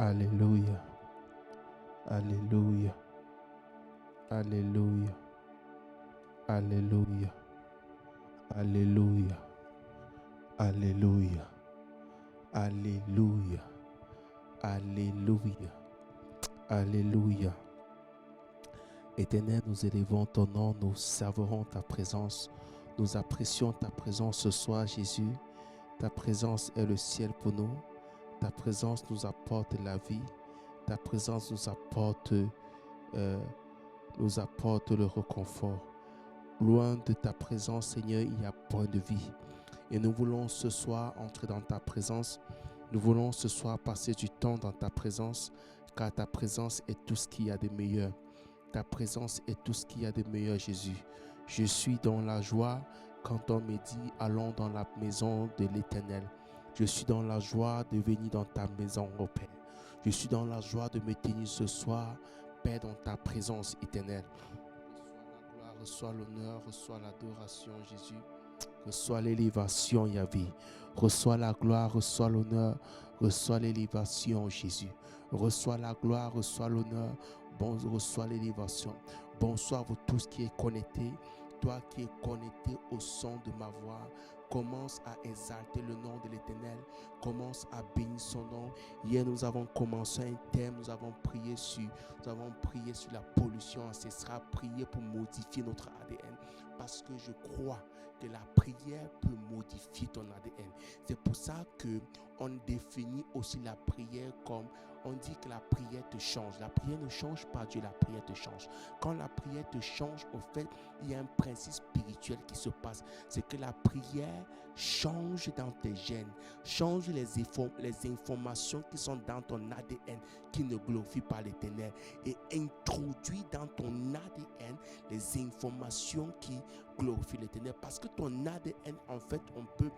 Alléluia. Alléluia. Alléluia. Alléluia. Alléluia. Alléluia. Alléluia. Alléluia. Alléluia. Éternel, nous élevons ton nom, nous savourons ta présence, nous apprécions ta présence ce soir, Jésus. Ta présence est le ciel pour nous. Ta présence nous apporte la vie. Ta présence nous apporte le réconfort. Loin de ta présence, Seigneur, il y a point de vie. Et nous voulons ce soir entrer dans ta présence. Nous voulons ce soir passer du temps dans ta présence, car ta présence est tout ce qu'il y a de meilleur. Ta présence est tout ce qu'il y a de meilleur, Jésus. Je suis dans la joie quand on me dit, allons dans la maison de l'Éternel. Je suis dans la joie de venir dans ta maison, ô Père. Je suis dans la joie de me tenir ce soir, Père, dans ta présence éternelle. Reçois la gloire, reçois l'honneur, reçois l'adoration, Jésus. Reçois l'élévation, Yahvé. Reçois la gloire, reçois l'honneur, reçois l'élévation, Jésus. Reçois la gloire, reçois l'honneur, reçois l'élévation. Bonsoir vous tous qui êtes connectés. Toi qui es connecté au son de ma voix, commence à exalter le nom de l'Éternel. Commence à bénir son nom. Hier, nous avons commencé un thème. Nous avons prié sur la pollution ancestrale. Prier pour modifier notre ADN. Parce que je crois que la prière peut modifier ton ADN. C'est pour ça qu'on définit aussi la prière comme, on dit que la prière te change. La prière ne change pas Dieu, la prière te change. Quand la prière te change, au fait, il y a un principe spirituel qui se passe. C'est que la prière change dans tes gènes, change les informations qui sont dans ton ADN qui ne glorifient pas l'Éternel et introduit dans ton ADN les informations qui glorifient l'Éternel. Parce que ton ADN, en fait, on peut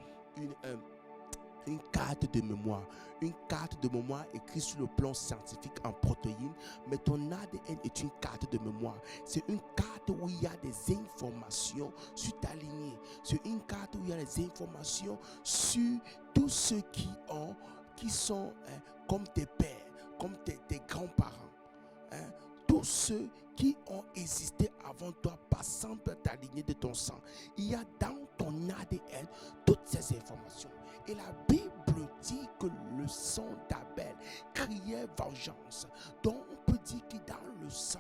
une carte de mémoire. Une carte de mémoire écrite sur le plan scientifique en protéines, mais ton ADN est une carte de mémoire. C'est une carte où il y a des informations sur ta lignée. C'est une carte où il y a des informations sur tous ceux qui sont comme tes pères, comme tes grands-parents. Tous ceux qui ont existé avant toi, passant par ta lignée de ton sang. Il y a dans ton ADN toutes ces informations. Et la Bible dit que le sang d'Abel criait vengeance. Donc on peut dire que dans le sang,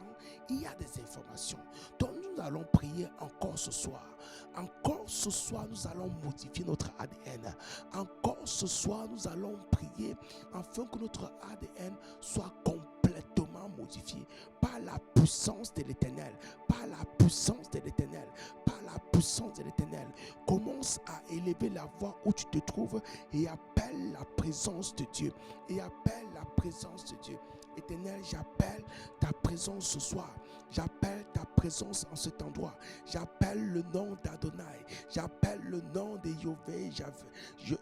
il y a des informations. Donc nous allons prier encore ce soir. Encore ce soir, nous allons modifier notre ADN. Encore ce soir, nous allons prier afin que notre ADN soit complètement modifié par la puissance de l'Éternel. Par la puissance de l'Éternel. Par la puissance de l'Éternel. Commence à élever la voix où tu te trouves et appelle la présence de Dieu. Et appelle la présence de Dieu. Éternel, j'appelle ta présence ce soir. J'appelle ta présence en cet endroit. J'appelle le nom d'Adonai. J'appelle le nom de Yahvé,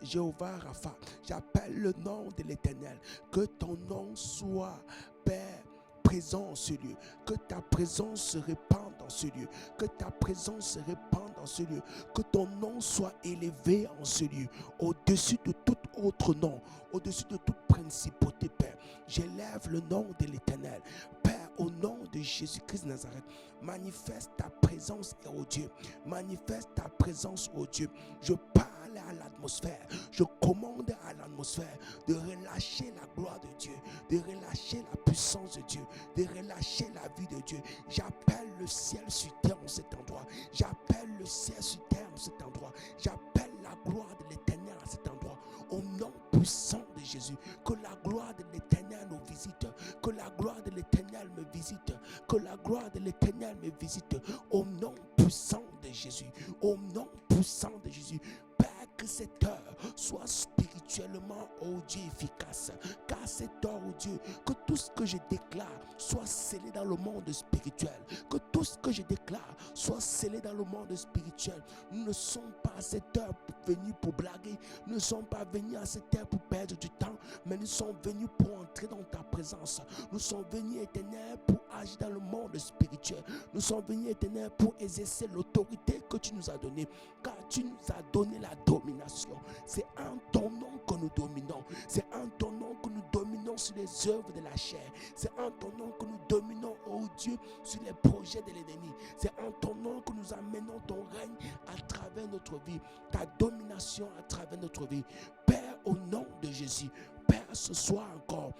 Jéhovah Rapha. J'appelle le nom de l'Éternel. Que ton nom soit, Père, présent en ce lieu. Que ta présence se répande dans ce lieu. Que ta présence se répande dans ce lieu. Que ton nom soit élevé en ce lieu. Au-dessus de tout autre nom. Au-dessus de toute principauté, Père. J'élève le nom de l'Éternel. Père, au nom de Jésus-Christ de Nazareth, manifeste ta présence, ô Dieu. Manifeste ta présence, ô Dieu. Je parle à l'atmosphère. Je commande à l'atmosphère de relâcher la gloire de Dieu, de relâcher la puissance de Dieu, de relâcher la vie de Dieu. J'appelle le ciel sur terre en cet endroit. J'appelle le ciel sur terre en cet endroit. J'appelle la gloire de l'Éternel à cet endroit. Au nom puissant de Jésus, que la gloire de l'Éternel nous visite, que la gloire de l'Éternel me visite, que la gloire de l'Éternel me visite. Au nom puissant de Jésus, au nom puissant de Jésus. Père, que cette heure soit spirituellement, oh Dieu, efficace. Car cette heure, oh Dieu, que tout ce que je déclare soit scellé dans le monde spirituel. Que tout ce que je déclare soit scellé dans le monde spirituel. Nous ne sommes pas à cette heure venus pour blaguer. Nous ne sommes pas venus à cette heure pour perdre du temps. Mais nous sommes venus pour entrer dans ta présence. Nous sommes venus, Éternel, pour agir dans le monde spirituel. Nous sommes venus, Éternel, pour exercer l'autorité que tu nous as donnée. Car tu nous as donné la domination. C'est en ton nom que nous dominons. C'est en ton nom que nous dominons dominons sur les œuvres de la chair. C'est en ton nom que nous dominons, oh Dieu, sur les projets de l'ennemi. C'est en ton nom que nous amenons ton règne à travers notre vie, ta domination à travers notre vie. Père, au nom de Jésus, Père, ce soir encore,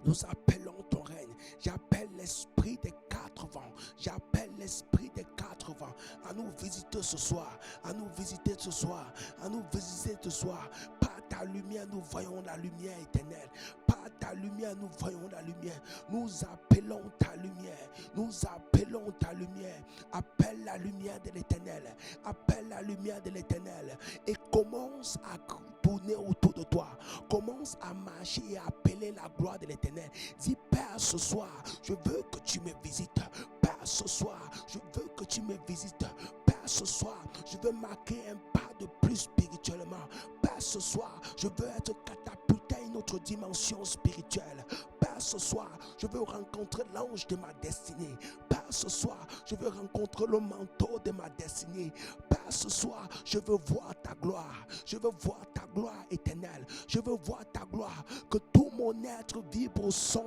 nous appelons ton règne. J'appelle l'esprit des quatre vents. J'appelle l'esprit des quatre vents à nous visiter ce soir. À nous visiter ce soir. À nous visiter ce soir. Par ta lumière, nous voyons la lumière éternelle. Par ta lumière, nous voyons la lumière. Nous appelons ta lumière. Nous appelons ta lumière. Appelle la lumière de l'éternel. Appelle la lumière de l'éternel. Et commence à tourner autour de toi. Commence à marcher et à appeler la gloire de l'éternel. Dis, Père, ce soir, je veux que tu me visites. Père, ce soir, je veux que tu me visites. Père, ce soir, je veux marquer un pas de plus spirituellement. Père, ce soir, je veux être catapulté à une autre dimension spirituelle. Père, ce soir, je veux rencontrer l'ange de ma destinée. Père, ce soir, je veux rencontrer le manteau de ma destinée. Père, ce soir, je veux voir ta gloire. Je veux voir ta gloire éternelle. Je veux voir ta gloire. Que tout mon être vibre au son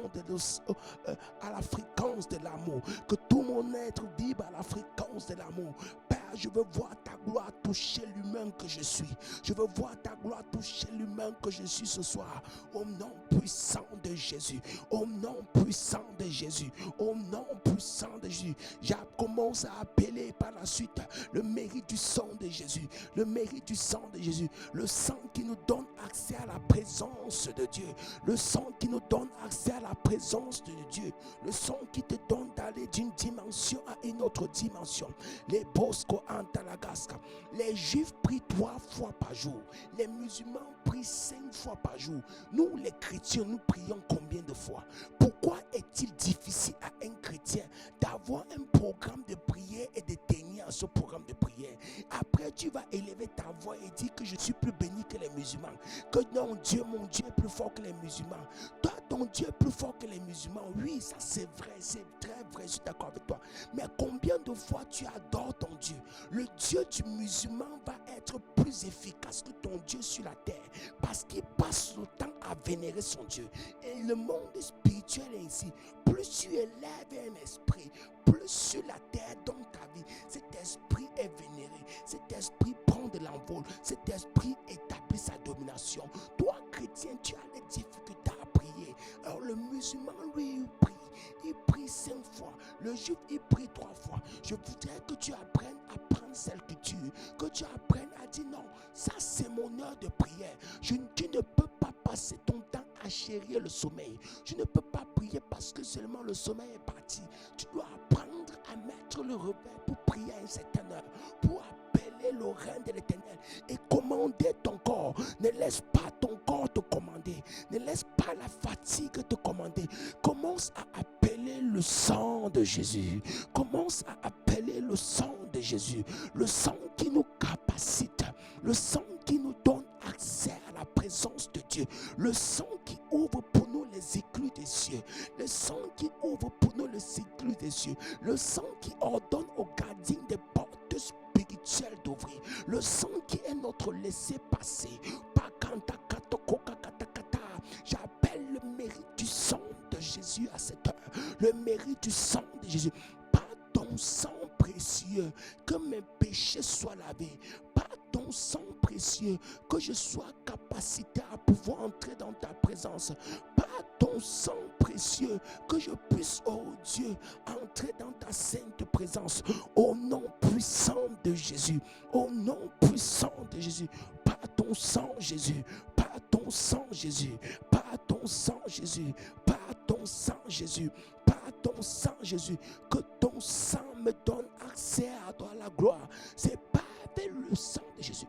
à la fréquence de l'amour. Que tout mon être vibre à la fréquence de l'amour. Père, je veux voir ta gloire toucher l'humain que je suis. Je veux voir ta gloire toucher l'humain que je suis ce soir. Au nom puissant de Jésus. Au nom puissant de Jésus. Au nom puissant de Jésus. Je commence à appeler par la suite le mérite du sang de Jésus. Le mérite du sang de Jésus. Le sang qui nous donne accès à la présence de Dieu. Le sang qui nous donne accès à la présence de Dieu. Le sang qui te donne d'aller d'une dimension à une autre dimension. Les Bosco Antalagasca. Les Juifs prient 3 fois par jour. Les musulmans prient 5 fois par jour. Nous, les chrétiens, nous prions combien de fois? Pourquoi est-il difficile à un chrétien d'avoir un programme de prière et de tenir à ce programme de prière? Après, tu vas élever ta voix et dire que je suis plus béni que les musulmans. Que non, Dieu, mon Dieu est plus fort que les musulmans. Toi, ton Dieu est plus fort que les musulmans. Oui, ça c'est vrai, c'est très vrai, je suis d'accord avec toi. Mais combien de fois tu adores ton Dieu? Le Dieu du musulman va être plus efficace que ton Dieu sur la terre. Parce qu'il passe le temps à vénérer son Dieu. Et le monde spirituel est ici. Plus tu élèves un esprit, plus sur la terre dans ta vie, cet esprit est vénéré. Cet esprit prend de l'envol. Cet esprit établit sa domination. Toi, chrétien, tu as des difficultés à prier. Alors le musulman, lui, il prie. Il prie 5 fois. Le juif, il prie 3 fois. Je voudrais que tu apprennes à prendre cette culture. Que tu apprennes à dire non, ça c'est mon heure de prière. Tu ne peux pas passer ton temps à chérir le sommeil. Tu ne peux pas prier parce que seulement le sommeil est parti. Tu dois apprendre à mettre le réveil pour prier à une certaine heure. Pour appeler le règne de l'éternel et commander ton corps. Ne laisse pas ton corps te commander. Ne laisse pas la fatigue te commander. Commence à appeler le sang de Jésus. Commence à appeler le sang de Jésus. Le sang qui nous capacite. Le sang qui nous donne accès à la présence de Dieu. Le sang qui ouvre pour nous les écluses des cieux. Le sang qui ouvre pour nous les écluses des cieux. Le sang qui ordonne aux gardiens des portes spirituelles d'ouvrir. Le sang qui est notre laissez-passer. J'appelle le mérite du sang de Jésus à cette heure. Le mérite du sang de Jésus. Par ton sang précieux, que mes péchés soient lavés. Par ton sang précieux, que je sois capacité à pouvoir entrer dans ta présence. Par ton sang précieux, que je puisse, oh Dieu, entrer dans ta sainte présence. Au nom puissant de Jésus. Au nom puissant de Jésus. Par ton sang, Jésus. Par ton sang, Jésus. Par ton sang, Jésus. Par ton sang, Jésus. Par ton sang, Jésus. Que ton sang me donne accès à toi, la gloire. C'est pas avec le sang de Jésus.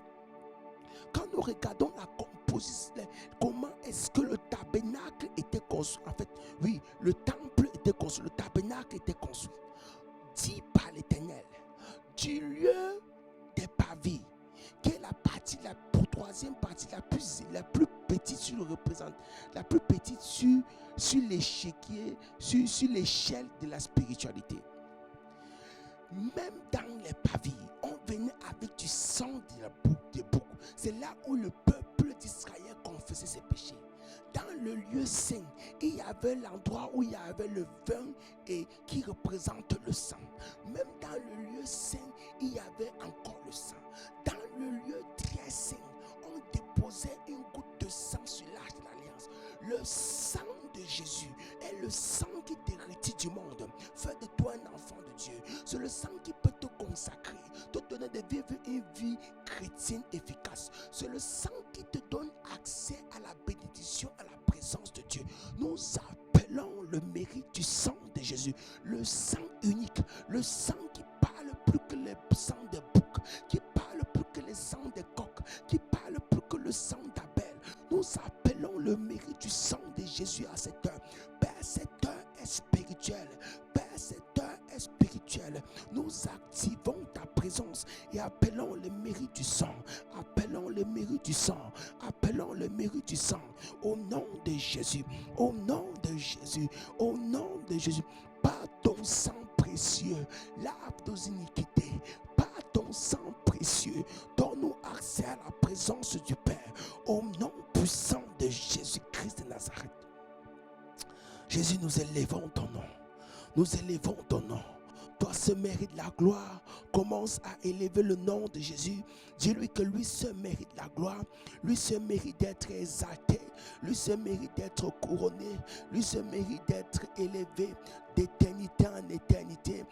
Quand nous regardons la composition, comment est-ce que le tabernacle était construit? En fait, oui, le temple était construit, le tabernacle était construit. Dit par l'Éternel, du lieu des parvis, qui est la partie, la troisième partie, la plus petite sur le représente, la plus petite sur l'échiquier, sur l'échelle de la spiritualité. Même dans les parvis, on venait avec du sang de bouc. C'est là où le peuple d'Israël confessait ses péchés. dans le lieu saint, il y avait l'endroit où il y avait le vin et qui représente le sang. Même dans le lieu saint, il y avait encore le sang. Dans le lieu très saint, on déposait une goutte de sang sur l'arche de l'alliance. Le sang de Jésus est le sang qui t'hérite du monde. Fais de toi un enfant de Dieu. C'est le sang qui peut te consacrer, te donner de vivre une vie chrétienne efficace. C'est le sang qui te donne accès à la bénédiction, à la présence de Dieu. Nous appelons le mérite du sang de Jésus, le sang unique, le sang qui parle plus que le sang des boucs, qui parle plus que le sang des coqs, qui parle plus que le sang d'Abel. Nous appelons le mérite du sang de Jésus à cette heure. Père, cette heure est spirituelle. Père, cette heure est spirituelle. Nous activons ta présence et appelons le mérite du sang. Appelons le mérite du sang. Appelons le mérite du sang. Au nom de Jésus. Au nom de Jésus. Au nom de Jésus. Par ton sang précieux, lave nos iniquités. Par ton sang précieux, donne-nous accès à la présence du Père. Au nom puissant de Jésus-Christ de Nazareth. Jésus, nous élevons ton nom. Nous élevons ton nom. Toi se mérite la gloire. Commence à élever le nom de Jésus. Dis-lui que lui se mérite la gloire. Lui se mérite d'être exalté. Lui se mérite d'être couronné. Lui se mérite d'être élevé d'éternité en éternité.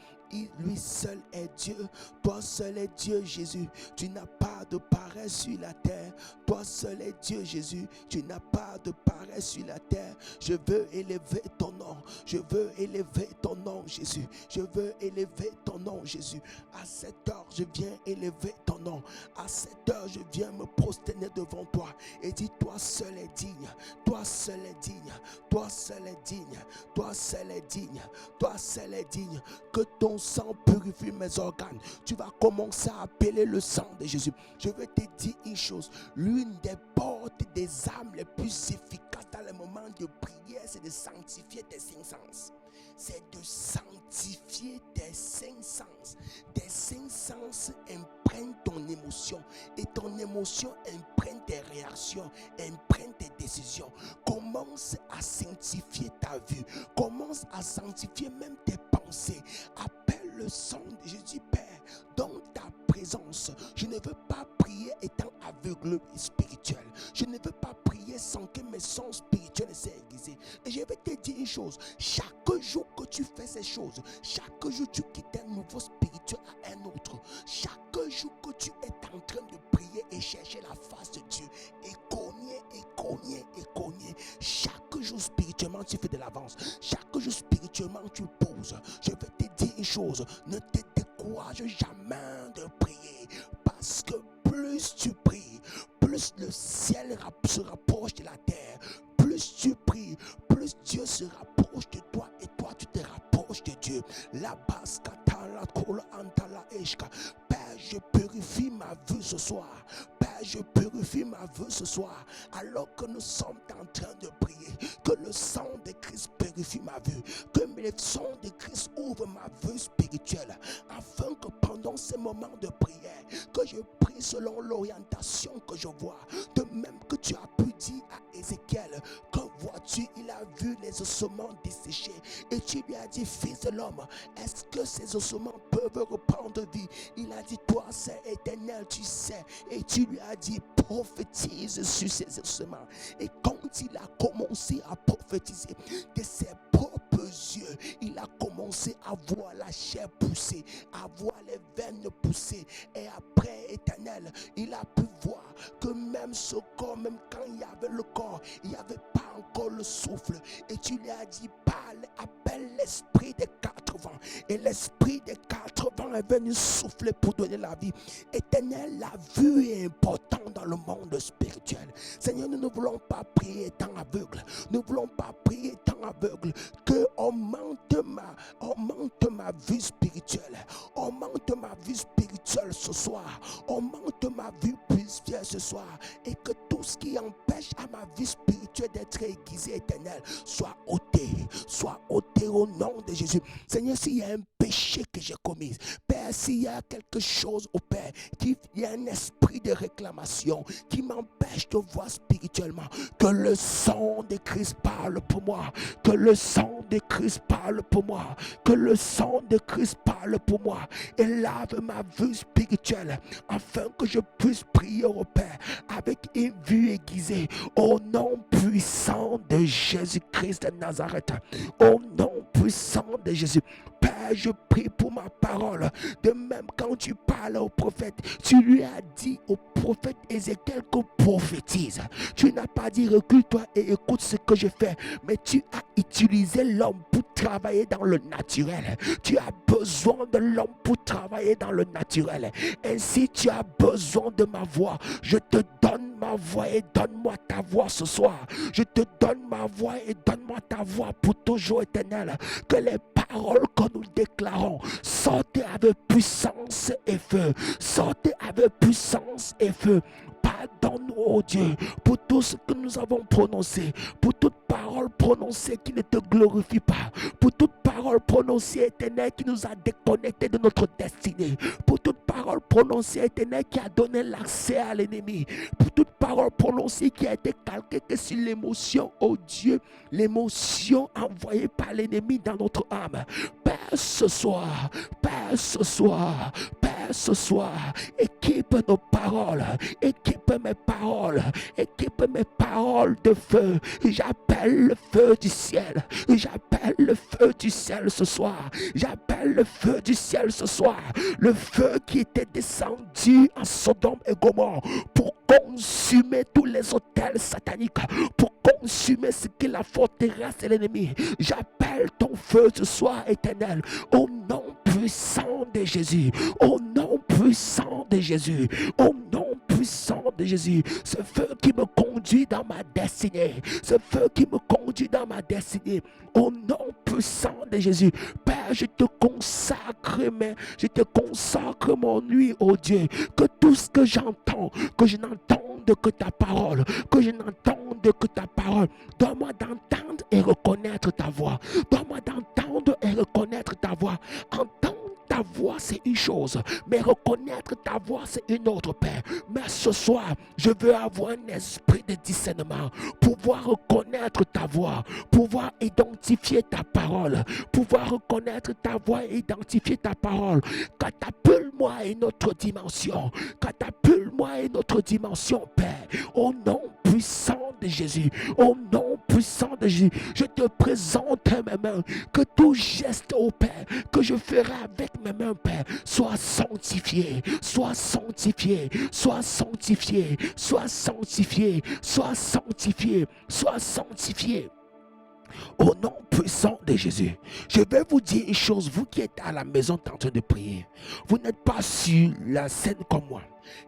Lui seul est Dieu. Toi seul est Dieu, Jésus. Tu n'as pas de pareil sur la terre. Toi seul est Dieu, Jésus. Tu n'as pas de pareil sur la terre. Je veux élever ton nom. Je veux élever ton nom, Jésus. Je veux élever ton nom, Jésus. À cette heure, je viens élever ton nom. À cette heure, je viens me prosterner devant toi et dis, toi seul est digne. Toi seul est digne. Toi seul est digne. Toi seul est digne. Toi seul est digne. Que ton sang purifie mes organes. Tu vas commencer à appeler le sang de Jésus. Je vais te dire une chose. L'une des portes des âmes les plus efficaces dans les moments de prière, c'est de sanctifier tes cinq sens. C'est de sanctifier tes cinq sens. Tes cinq sens imprègnent ton émotion. Et ton émotion imprègne tes réactions, imprègne tes décisions. Commence à sanctifier ta vue. Commence à sanctifier même tes pensées. Appelle le sang de Jésus, Père, dans ta présence. Je ne veux pas prier étant aveugle et spirituel. Je ne veux pas prier sans que mes sens spirituels soient aiguisés. Et je vais te dire une chose. Chaque jour que tu fais ces choses, chaque jour tu quittes un niveau spirituel à un autre. Chaque jour que tu es en train de prier et chercher la face de Dieu, et cogner. Chaque jour spirituellement tu fais de l'avance. Chaque jour spirituellement tu poses. Je vais te dire une chose. Ne te décourage jamais de prier. Parce que plus tu pries, plus le ciel se rapproche de la terre. Plus tu pries, plus Dieu se rapproche de toi et toi tu te rapproches de Dieu. La baskata, la kola antala eshka. Père, je purifie ma vue ce soir. Père, je purifie ma vue ce soir. Alors que nous sommes en train de prier, que le sang de Christ purifie ma vue. Que le sang de Christ ouvre ma vue spirituelle. Afin que pendant ces moments de prière, que je prie selon l'orientation que je vois. De même que tu as pu dire à Ézéchiel, que vois-tu, il a vu les ossements desséchés. Et tu lui as dit, fils de l'homme, est-ce que ces ossements peuvent reprendre vie? Il a dit, toi c'est éternel, tu sais. Et tu lui as dit, prophétise sur ces ossements. Et quand il a commencé à prophétiser de ses propres yeux, il a commencé à voir la chair pousser, à voir les veines pousser. Et après, éternel, il a pu voir que même ce corps, même quand il y avait le corps, il n'y avait pas encore le souffle. Et tu lui as dit, parle, appelle l'esprit des quatre vents. Et l'esprit des quatre vents est venu souffler pour donner la vie. Éternel, la vue est importante dans le monde spirituel. Seigneur, nous ne voulons pas prier étant aveugle. Nous ne voulons pas prier étant aveugle. Que augmente ma vue spirituelle. Augmente ma vue spirituelle ce soir. Augmente ma vue spirituelle ce soir. Et que tout ce qui empêche à ma vie spirituelle spirituel d'être aiguisé, éternel, soit ôté au nom de Jésus. Seigneur, s'il y a un péché que j'ai commis, Père, s'il y a quelque chose, au Père, qu'il y a un esprit de réclamation qui m'empêche de voir spirituellement, que le sang de Christ parle pour moi, que le sang de Christ parle pour moi, que le sang de Christ parle pour moi et lave ma vue spirituelle afin que je puisse prier au Père avec une vue aiguisée au nom puissant de Jésus-Christ de Nazareth, au nom puissant de Jésus. Père, je prie pour ma parole. De même, quand tu parles au prophète, tu lui as dit au prophète Ézéchiel que prophétise. Tu n'as pas dit recule-toi et écoute ce que je fais, mais tu as utilisé l'homme pour travailler dans le naturel. Tu as besoin de l'homme pour travailler dans le naturel. Ainsi, tu as besoin de ma voix. Je te donne ma voix et donne-moi ta voix ce soir. Je te donne ma voix et donne-moi ta voix pour toujours, éternel. Que les paroles que nous déclarons sortent avec puissance et feu. Sortent avec puissance et feu. Pardonne-nous, oh Dieu, pour tout ce que nous avons prononcé, pour toute parole prononcée qui ne te glorifie pas, pour toute parole prononcée, éternelle, qui nous a déconnectés de notre destinée, pour toute parole prononcée, éternelle, qui a donné l'accès à l'ennemi, pour toute parole prononcée qui a été calquée que sur l'émotion, oh Dieu, l'émotion envoyée par l'ennemi dans notre âme. Père, ce soir, Père, ce soir, Père, ce soir, équipe nos paroles, équipe mes paroles, équipe mes paroles de feu. J'appelle le feu du ciel, j'appelle le feu du ciel ce soir, j'appelle le feu du ciel ce soir, le feu qui était descendu en Sodome et Gomorrhe pour consumer tous les autels sataniques, pour consumer ce qui est la forteresse et l'ennemi. J'appelle ton feu ce soir, éternel, au nom puissant de Jésus, au nom puissant de Jésus, au nom puissant de Jésus. Ce feu qui me conduit dans ma destinée, ce feu qui me conduit dans ma destinée, au nom puissant de Jésus. Père, je te consacre mon nuit, oh Dieu, que tout ce que j'entends, que je n'entende que ta parole, que je n'entende que ta parole. Donne-moi d'entendre et reconnaître ta voix. Donne-moi d'entendre et reconnaître ta voix. Entendre ta voix, c'est une chose, mais reconnaître ta voix, c'est une autre, Père. Mais ce soir, je veux avoir un esprit de discernement, pouvoir reconnaître ta voix, pouvoir identifier ta parole, pouvoir reconnaître ta voix et identifier ta parole. Catapulte-moi à une autre dimension, catapulte-moi à une autre dimension, Père, au nom puissant de Jésus, au nom puissant de Jésus. Je te présente mes mains, que tout geste, oh Père, que je ferai avec mes mains, Père, soit sanctifié, soit sanctifié, soit sanctifié, soit sanctifié, soit sanctifié, soit sanctifié. Au nom puissant de Jésus, je vais vous dire une chose, vous qui êtes à la maison en train de prier, vous n'êtes pas sur la scène comme moi.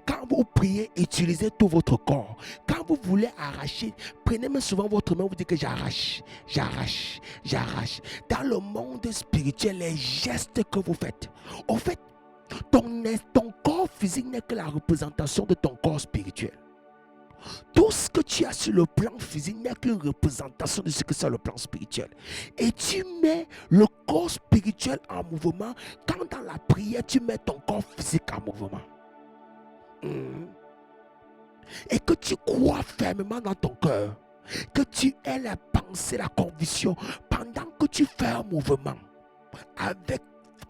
Quand vous priez, utilisez tout votre corps. Quand vous voulez arracher, prenez même souvent votre main, vous dites que j'arrache, j'arrache, j'arrache. Dans le monde spirituel, les gestes que vous faites, en fait, ton corps physique n'est que la représentation de ton corps spirituel. Tout ce que tu as sur le plan physique n'est qu'une représentation de ce que c'est le plan spirituel. Et tu mets le corps spirituel en mouvement quand dans la prière, tu mets ton corps physique en mouvement. Et que tu crois fermement dans ton cœur, que tu aies la pensée, la conviction, pendant que tu fais un mouvement avec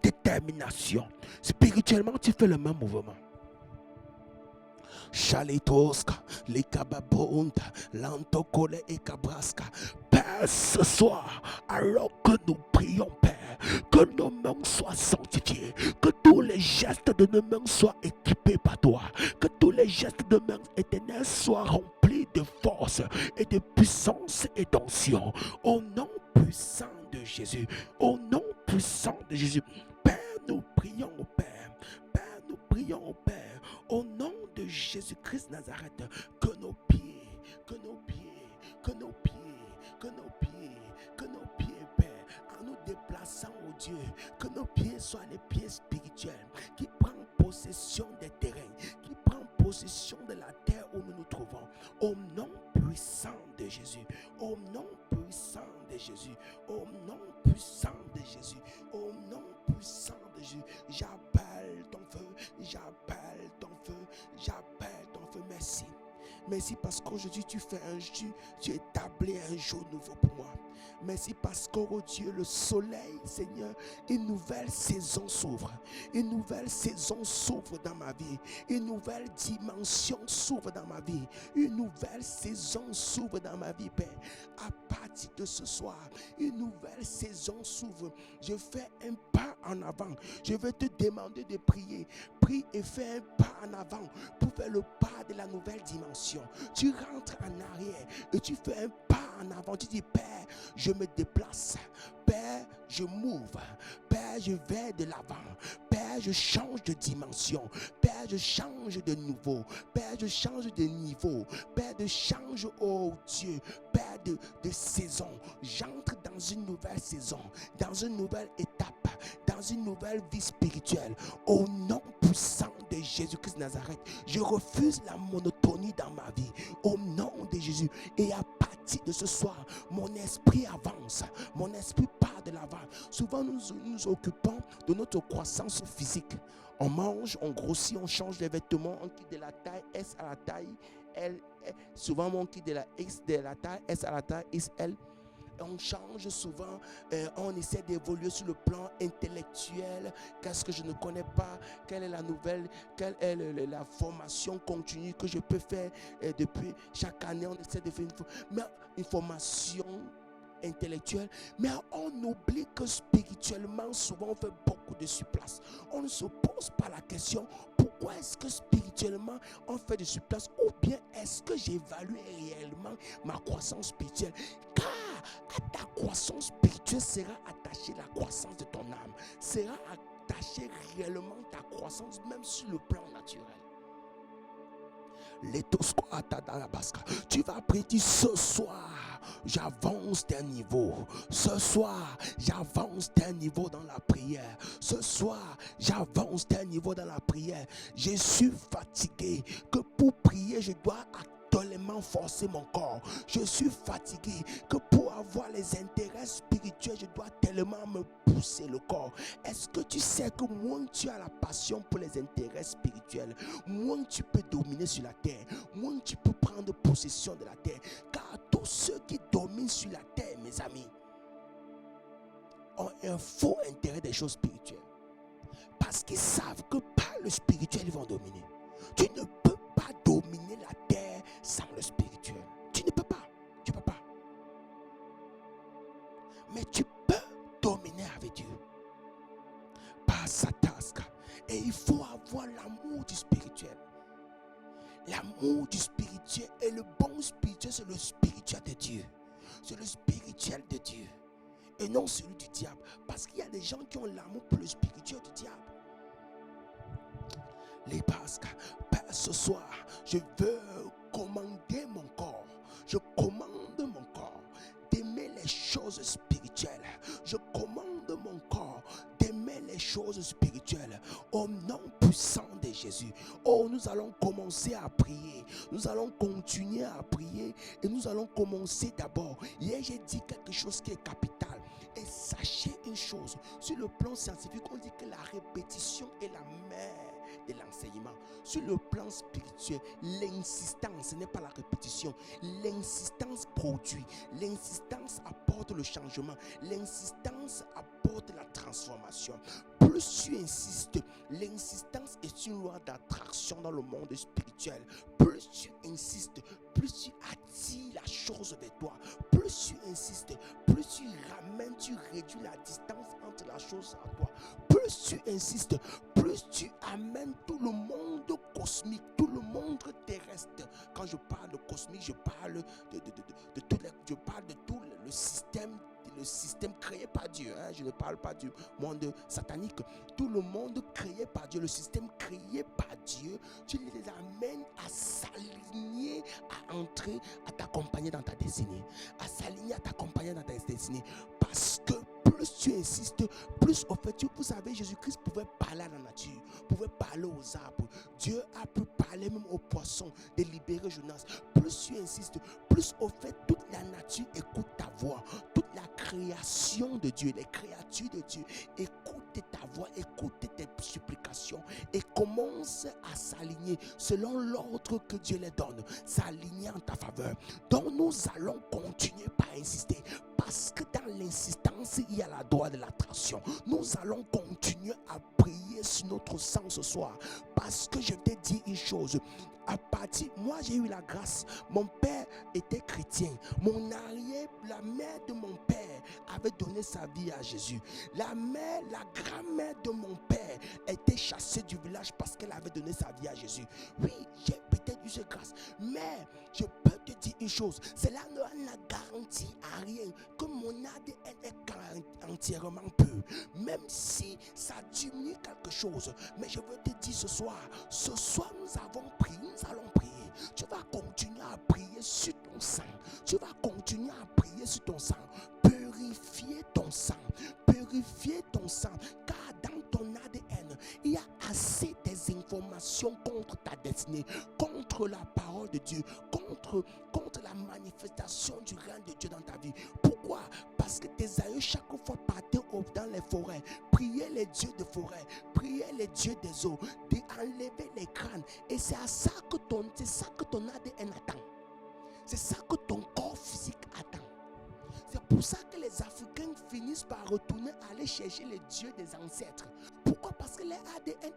détermination. Spirituellement, tu fais le même mouvement. Chalitoska, les kababonda, l'antokole et kabraska. Père, ce soir, alors que nous prions, Père, que nos mains soient sanctifiées, que tous les gestes de nos mains soient équipés par toi, que tous les gestes de mains éternelles soient remplis de force et de puissance et d'onction. Au nom puissant de Jésus, au nom puissant de Jésus, Père, nous prions au Père, Père, nous prions au Père. Au nom de Jésus-Christ Nazareth, que nos pieds, que nos pieds, que nos pieds, que nos pieds, que nos pieds, Père, en nous déplaçant, oh Dieu, que nos pieds soient les pieds spirituels qui prennent possession des terrains, qui prennent possession de la terre où nous nous trouvons. Au nom puissant de Jésus. Au nom puissant de Jésus. Au nom puissant de Jésus. Au nom puissant de Jésus. J'appelle ton feu. J'appelle ton feu. J'appelle ton feu. Merci. Merci parce qu'aujourd'hui tu établis un jour nouveau pour moi. Merci parce que, oh Dieu, le soleil, Seigneur, une nouvelle saison s'ouvre. Une nouvelle saison s'ouvre dans ma vie. Une nouvelle dimension s'ouvre dans ma vie. Une nouvelle saison s'ouvre dans ma vie, Père. À partir de ce soir, une nouvelle saison s'ouvre. Je fais un pas en avant. Je vais te demander de prier. Prie et fais un pas en avant pour faire le pas de la nouvelle dimension. Tu rentres en arrière et tu fais un pas en avant. Tu dis, Père, je me déplace. Père, je m'ouvre. Père, je vais de l'avant. Père, je change de dimension. Père, je change de nouveau. Père, je change de niveau. Père, je change, oh Dieu, Père, de saison. J'entre dans une nouvelle saison, dans une nouvelle étape, dans une nouvelle vie spirituelle. Au nom puissant de Jésus-Christ de Nazareth, je refuse la monotonie dans ma vie. Au nom de Jésus. Et à partir de ce soir, mon esprit avance. Mon esprit part de l'avant. Souvent, nous nous occupons de notre croissance physique. On mange, on grossit, on change les vêtements, on quitte de la taille S à la taille L. Souvent, on quitte de la X de la taille S à la taille XL. On change souvent, on essaie d'évoluer sur le plan intellectuel. Qu'est-ce que je ne connais pas? Quelle est la nouvelle? Quelle est la formation continue que je peux faire depuis chaque année? On essaie de faire une formation intellectuelle, mais on oublie que spirituellement, souvent on fait beaucoup de surplace. On ne se pose pas la question, pourquoi est-ce que spirituellement on fait de surplace, ou bien est-ce que j'évalue réellement ma croissance spirituelle? Car à ta croissance spirituelle sera attachée la croissance de ton âme, sera attachée réellement ta croissance même sur le plan naturel. Tu vas prier ce soir. J'avance d'un niveau. Ce soir, j'avance d'un niveau dans la prière. Ce soir, j'avance d'un niveau dans la prière. Je suis fatigué. Que pour prier, je dois tellement forcer mon corps. Je suis fatigué que pour avoir les intérêts spirituels, je dois tellement me pousser le corps. Est-ce que tu sais que moins tu as la passion pour les intérêts spirituels, moins tu peux dominer sur la terre, moins tu peux prendre possession de la terre? Car tous ceux qui dominent sur la terre, mes amis, ont un faux intérêt des choses spirituelles. Parce qu'ils savent que par le spirituel, ils vont dominer. Tu ne peux pas dominer la terre sans le spirituel. Tu ne peux pas. Tu ne peux pas. Mais tu peux dominer avec Dieu. Par sa task. Et il faut avoir l'amour du spirituel. L'amour du spirituel et le bon spirituel, c'est le spirituel de Dieu. C'est le spirituel de Dieu. Et non celui du diable. Parce qu'il y a des gens qui ont l'amour pour le spirituel du diable. Les Pasques, Père, ce soir, je veux commander mon corps. Je commande mon corps d'aimer les choses spirituelles. Je commande mon corps d'aimer les choses spirituelles. Au nom puissant de Jésus. Oh, nous allons commencer à prier. Nous allons continuer à prier. Et nous allons commencer d'abord. Hier, j'ai dit quelque chose qui est capital. Et sachez une chose. Sur le plan scientifique, on dit que la répétition est la mère de l'enseignement. Sur le plan spirituel, l'insistance, ce n'est pas la répétition. L'insistance produit. L'insistance apporte le changement. L'insistance apporte la transformation. Plus tu insistes, l'insistance est une loi d'attraction dans le monde spirituel. Plus tu insistes, plus tu attires la chose vers toi. Plus tu insistes, plus tu ramènes, tu réduis la distance entre la chose et toi. Plus tu insistes, plus tu amènes tout le monde cosmique, tout le monde terrestre. Quand je parle de cosmique, je parle de tout le système créé par Dieu. Je ne parle pas du monde satanique. Tout le monde créé par Dieu, le système créé par Dieu, tu les amènes à s'aligner, à entrer, à t'accompagner dans ta destinée. À s'aligner, à t'accompagner dans ta destinée. Parce que plus tu insistes, plus au fait, vous savez, Jésus-Christ pouvait parler à la nature, pouvait parler aux arbres. Dieu a pu parler même aux poissons, de libérer Jonas. Plus tu insistes, plus au fait, toute la nature écoute ta voix. Toute la création de Dieu, les créatures de Dieu, écoute ta voix, écoute tes supplications et commence à s'aligner selon l'ordre que Dieu les donne, s'aligner en ta faveur. Donc nous allons continuer par insister, parce que dans l'insistance, il y a la loi de l'attraction. Nous allons continuer à prier sur notre sang ce soir, parce que je t'ai dit une chose. À partir, moi j'ai eu la grâce, mon père était chrétien, mon la mère de mon père avait donné sa vie à Jésus. La grand-mère de mon père était chassée du village parce qu'elle avait donné sa vie à Jésus. Oui, j'ai peut-être eu cette grâce, mais je peux te dire une chose, cela ne garantit à rien que mon ADN est entièrement peu, même si ça diminue quelque chose. Mais je veux te dire ce soir nous avons prié, nous allons prier. Tu vas continuer à prier sur ton sang. Tu vas continuer à prier sur ton sang. Purifier ton sang. Purifier ton sang. Car dans ton ADN, il y a assez des informations contre ta destinée, contre la parole de Dieu, contre la manifestation du règne de Dieu dans ta vie. Pourquoi? Parce que tes aïeux chaque fois partaient dans les forêts, priaient les dieux de forêt, priaient les dieux des eaux, d'enlever les crânes. Et c'est ça que ton ADN attend. C'est ça que ton corps physique attend. C'est pour ça que les Africains finissent par retourner aller chercher les dieux des ancêtres. Pourquoi? Parce que l'ADN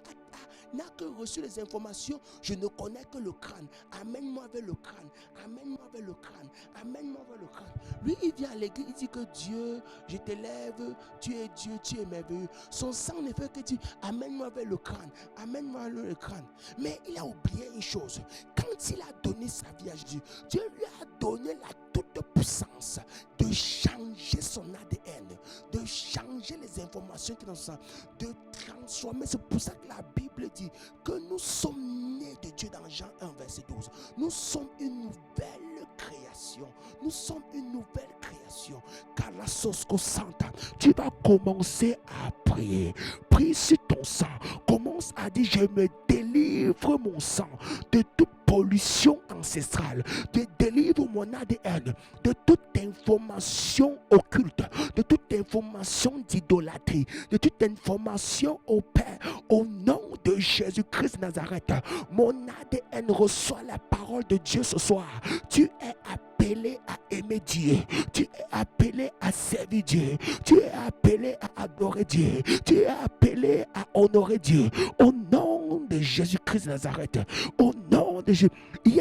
n'a que reçu les informations. Je ne connais que le crâne. Amène-moi vers le crâne. Amène-moi vers le crâne. Amène-moi vers le crâne. Lui, il vient à l'église, il dit que Dieu, je t'élève, tu es Dieu, tu es merveilleux. Son sang ne fait que dire, amène-moi vers le crâne. Amène-moi vers le crâne. Mais il a oublié une chose. Quand il a donné sa vie à Jésus, Dieu lui a donné la toute puissance de changer son ADN, de changer les informations qui sont dans son sang, de transformer. C'est pour ça que la Bible dit que nous sommes nés de Dieu dans Jean 1 verset 12. Nous sommes une nouvelle création. Nous sommes une nouvelle création. Car la Sosco Santa, tu vas commencer à prier. Prie sur ton sang. Commence à dire, je me délivre mon sang de toute pollution ancestrale, de délivre mon ADN de toute information occulte, de toute information d'idolâtrie, de toute information au Père, au nom de Jésus-Christ de Nazareth. Mon ADN reçoit la parole de Dieu ce soir. Tu es appelé à aimer Dieu, tu es appelé à servir Dieu, tu es appelé à adorer Dieu, tu es appelé à honorer Dieu, au nom de Jésus-Christ de Nazareth, au nom de Jésus.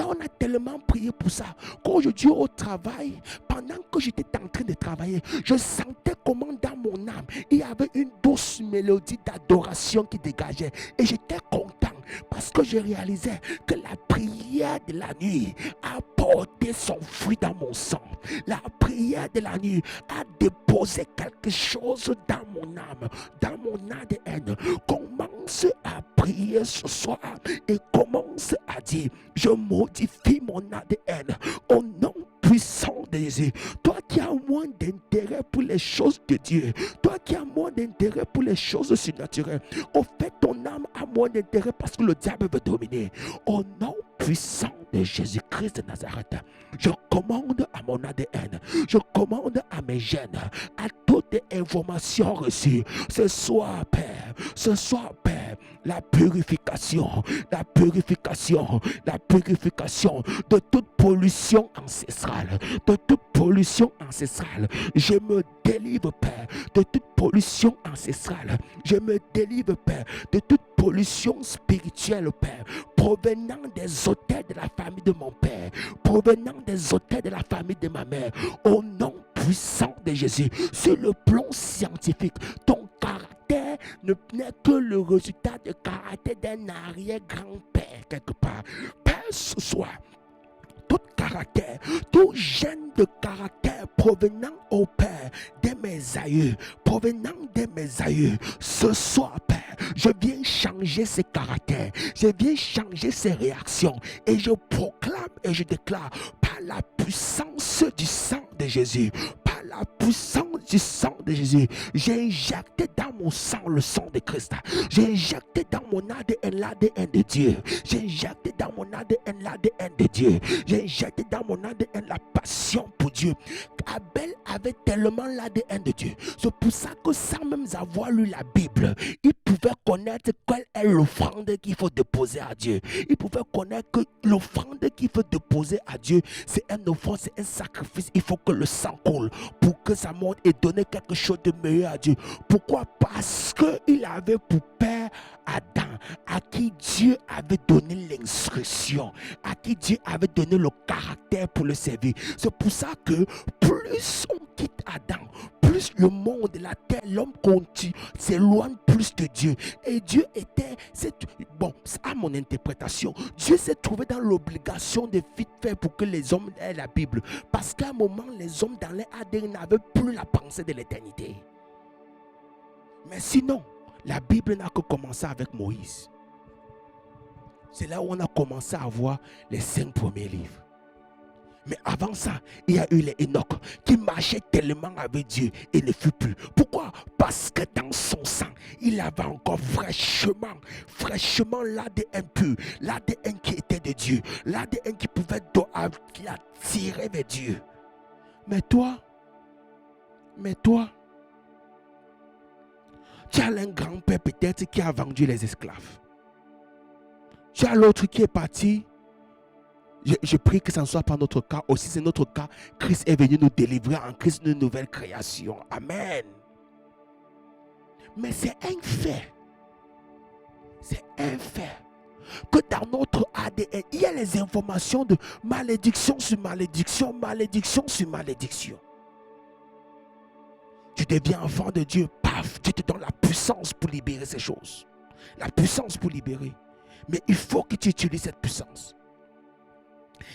On a tellement prié pour ça qu'aujourd'hui au travail, pendant que j'étais en train de travailler, je sentais comment dans mon âme il y avait une douce mélodie d'adoration qui dégageait, et j'étais content parce que je réalisais que la prière de la nuit a porté son fruit dans mon sang. La prière de la nuit a déposé quelque chose dans mon âme, dans mon ADN. Commence à prier ce soir et commence à dire, je modifie mon ADN au nom puissant de Jésus. Toi qui as moins d'intérêt pour les choses de Dieu, toi qui as moins d'intérêt pour les choses surnaturelles, au fait ton âme a moins d'intérêt parce que le diable veut dominer. Au nom puissant de Jésus-Christ de Nazareth, je commande à mon ADN, je commande à mes gènes, à toutes les informations reçues. Ce soir, Père, la purification de toute pollution ancestrale, Je me délivre, Père, de toute pollution ancestrale. Je me délivre, Père, de toute pollution spirituelle, Père, provenant des autels de la famille de mon père, provenant des autels de la famille de ma mère, au nom puissant de Jésus. Sur le plan scientifique, ton caractère n'est que le résultat du caractère d'un arrière-grand-père quelque part. Père, ce soir, tout gène de caractère provenant au Père de mes aïeux, ce soir, Père, je viens changer ces caractères, je viens changer ces réactions, et je proclame et je déclare par la puissance du sang de Jésus, par la puissance du sang de Jésus, j'ai injecté dans mon sang le sang de Christ. J'ai injecté dans mon ADN l'ADN de Dieu. J'ai injecté dans mon ADN l'ADN de Dieu. J'ai injecté dans mon ADN la passion pour Dieu. Abel avait tellement l'ADN de Dieu. C'est pour ça que sans même avoir lu la Bible, il pouvait connaître quelle est l'offrande qu'il faut déposer à Dieu. Il pouvait connaître que l'offrande qu'il faut déposer à Dieu, c'est un offrande, c'est un sacrifice. Il faut que le sang coule pour que ça monte et donner quelque chose de meilleur à Dieu. Pourquoi? Parce qu'il avait pour père Adam, à qui Dieu avait donné l'instruction, à qui Dieu avait donné le caractère pour le servir. C'est pour ça que plus on quitte Adam, plus le monde, la terre, l'homme continue, s'éloigne plus de Dieu. Et Dieu était, bon, à mon interprétation, Dieu s'est trouvé dans l'obligation de vite faire pour que les hommes aient la Bible. Parce qu'à un moment, les hommes dans les ADN n'avaient plus la pensée de l'éternité. Mais sinon, la Bible n'a que commencé avec Moïse. C'est là où on a commencé à voir les 5 premiers livres. Mais avant ça, il y a eu les Enoch qui marchaient tellement avec Dieu et ne fut plus. Pourquoi? Parce que dans son sang, il avait encore fraîchement l'ADN pur, l'ADN qui était de Dieu, l'ADN qui pouvait l'attirer vers Dieu. Mais toi, tu as un grand-père peut-être qui a vendu les esclaves. Tu as l'autre qui est parti. Je prie que ça ne soit pas notre cas. Aussi, c'est notre cas. Christ est venu nous délivrer en Christ une nouvelle création. Amen. Mais c'est un fait. C'est un fait. Que dans notre ADN, il y a les informations de malédiction sur malédiction, malédiction sur malédiction. Tu deviens enfant de Dieu. Paf, Dieu te donne la puissance pour libérer ces choses. La puissance pour libérer. Mais il faut que tu utilises cette puissance.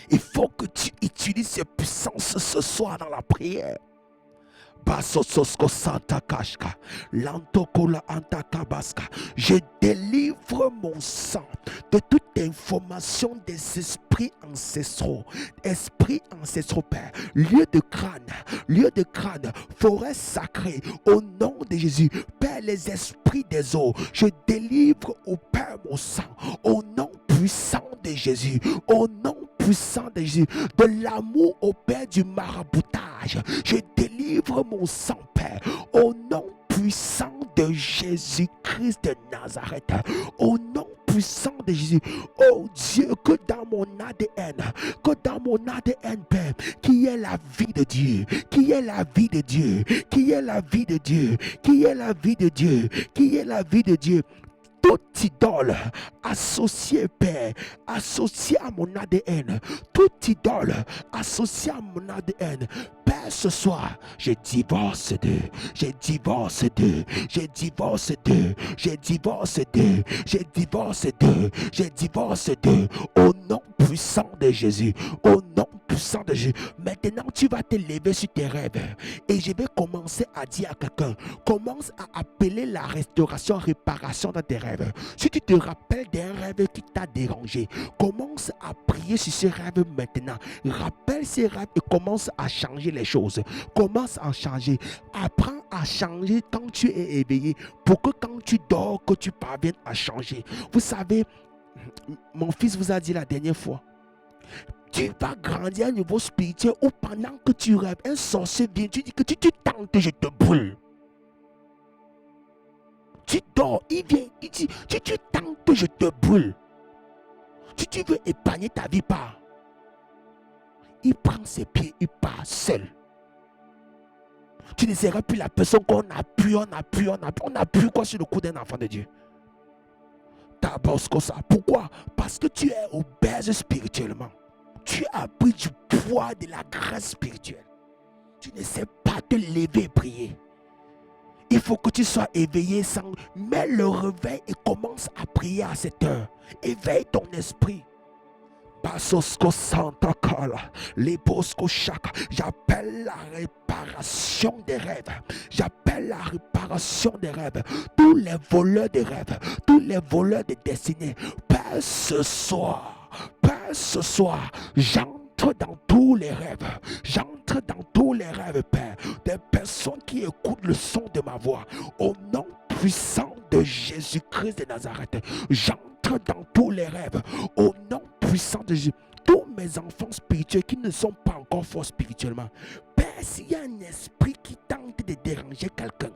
Il faut que tu utilises cette puissance ce soir dans la prière. Je délivre mon sang de toute information des esprits ancestraux. Esprits ancestraux, Père. Lieu de crâne, forêt sacrée, au nom de Jésus. Père, les esprits des eaux, je délivre au Père mon sang, au nom puissant de Jésus, au nom puissant de Jésus, de l'amour au Père du maraboutage. Je délivre mon sang, Père, au nom puissant de Jésus-Christ de Nazareth, au nom puissant de Jésus. Oh Dieu, que dans mon ADN, Père, qui est la vie de Dieu, qui est la vie de Dieu, qui est la vie de Dieu, qui est la vie de Dieu, qui est la vie de Dieu. Toute idole associée, Père, associée à mon ADN, toute idole associée à mon ADN, Père, ce soir, je divorce d'eux, je divorce d'eux, je divorce d'eux, je divorce d'eux, je divorce d'eux, je divorce d'eux, au nom puissant de Jésus, au nom puissant de Jésus. Maintenant, tu vas te lever sur tes rêves et je vais commencer à dire à quelqu'un, commence à appeler la restauration, réparation dans tes rêves. Si tu te rappelles d'un rêve qui t'a dérangé, commence à prier sur ce rêve maintenant. Rappelle ces rêves et commence à changer les choses. Commence à changer. Apprends à changer quand tu es éveillé pour que quand tu dors, que tu parviennes à changer. Vous savez, mon fils vous a dit la dernière fois, tu vas grandir à un niveau spirituel où pendant que tu rêves, un sorcier vient, tu dis que tu tentes, je te brûle. Tu dors, il vient, il dit, tu tentes, je te brûle. Si tu veux épargner ta vie, part. Il prend ses pieds, il part seul. Tu ne seras plus la personne qu'on a pu, on a pu quoi sur le cou d'un enfant de Dieu. Pourquoi? Parce que tu es obèse spirituellement. Tu as pris du poids de la grâce spirituelle. Tu ne sais pas te lever et prier. Il faut que tu sois éveillé sans... Mets le réveil et commence à prier à cette heure. Éveille ton esprit. J'appelle la réparation des rêves. J'appelle la réparation des rêves. Tous les voleurs de rêves, tous les voleurs de destinée. Père, ce soir, j'entre dans tous les rêves. J'entre J'entre dans tous les rêves, Père, des personnes qui écoutent le son de ma voix. Au nom puissant de Jésus-Christ de Nazareth, j'entre dans tous les rêves. Au nom puissant de Jésus. Tous mes enfants spirituels qui ne sont pas encore forts spirituellement. Père, s'il y a un esprit qui tente de déranger quelqu'un,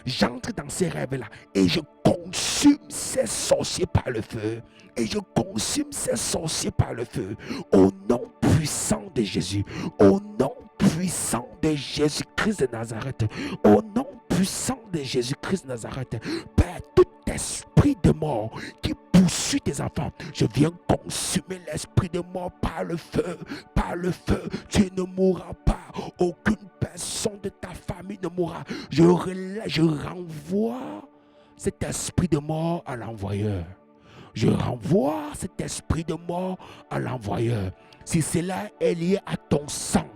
j'entre dans ces rêves-là et je consume ces sorciers par le feu. Et je consume ces sorciers par le feu. Au nom puissant de Jésus. Au nom puissant de Jésus-Christ de Nazareth. Au nom puissant de Jésus-Christ de Nazareth. Père, tout esprit de mort qui poursuit tes enfants, je viens consumer l'esprit de mort par le feu. Par le feu, tu ne mourras pas. Aucune personne de ta famille ne mourra. Je renvoie cet esprit de mort à l'envoyeur. Je renvoie cet esprit de mort à l'envoyeur. Si cela est lié à ton sang,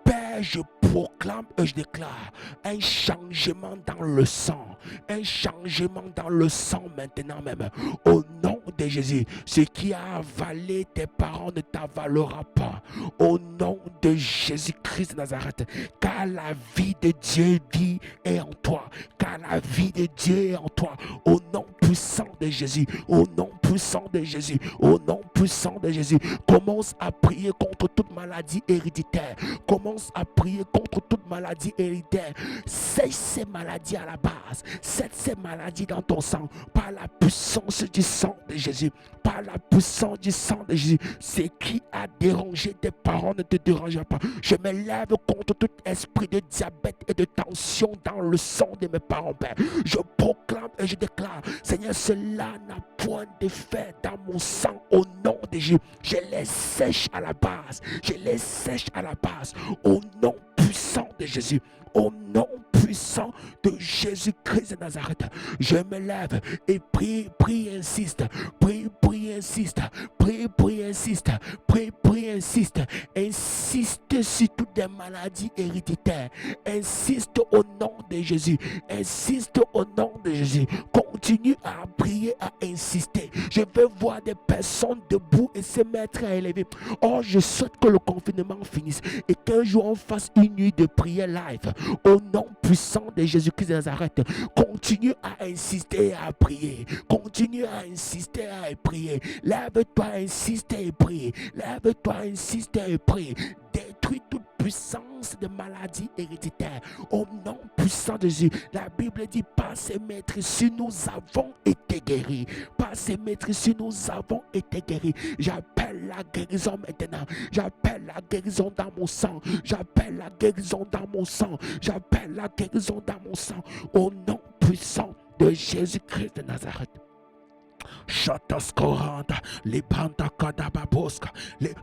Père, je proclame et je déclare un changement dans le sang. Un changement dans le sang maintenant même. Au nom de Jésus, ce qui a avalé tes parents ne t'avalera pas. Au nom de Jésus-Christ de Nazareth, car la vie de Dieu vit est en toi. Car la vie de Dieu est en toi. Au nom puissant de Jésus. Au nom puissant de Jésus. Au nom puissant de Jésus. Commence à prier contre toute maladie héréditaire. Commence à prier contre toute maladie héréditaire. Sèche ces maladies à la base. Sèche ces maladies dans ton sang. Par la puissance du sang de Jésus. Par la puissance du sang de Jésus. Ce qui a dérangé tes parents ne te dérangera pas. Je me lève contre tout esprit de diabète et de tension dans le sang de mes parents, Père. Je proclame et je déclare, Seigneur, cela n'a point d'effet dans mon sang au nom de Jésus. Je les sèche à la base. Je les sèche à la base. Au nom puissant de Jésus. Au nom puissant de Jésus-Christ de Nazareth. Je me lève et prie, insiste. Prie, insiste. Prie, insiste. Prie, insiste. Insiste sur toutes les maladies héréditaires. Insiste au nom de Jésus. Insiste au nom de Jésus. Continue à prier, à insister. Je veux voir des personnes debout et se mettre à élever. Oh, je souhaite que le confinement finisse et qu'un jour on fasse une nuit de prière live. Au nom puissant de Jésus-Christ de Nazareth, continue à insister et à prier. Continue à insister et à prier. Lève-toi, insiste et prie. Lève-toi, insiste et prie. Détruis toute puissance de maladie héréditaire. Au nom puissant de Jésus. La Bible dit, par ses maîtrises, nous avons été guéris. Par ses maîtrises, nous avons été guéris. J'appelle la guérison maintenant. J'appelle la guérison dans mon sang. J'appelle la guérison dans mon sang. J'appelle la guérison dans mon sang. Au nom puissant de Jésus-Christ de Nazareth.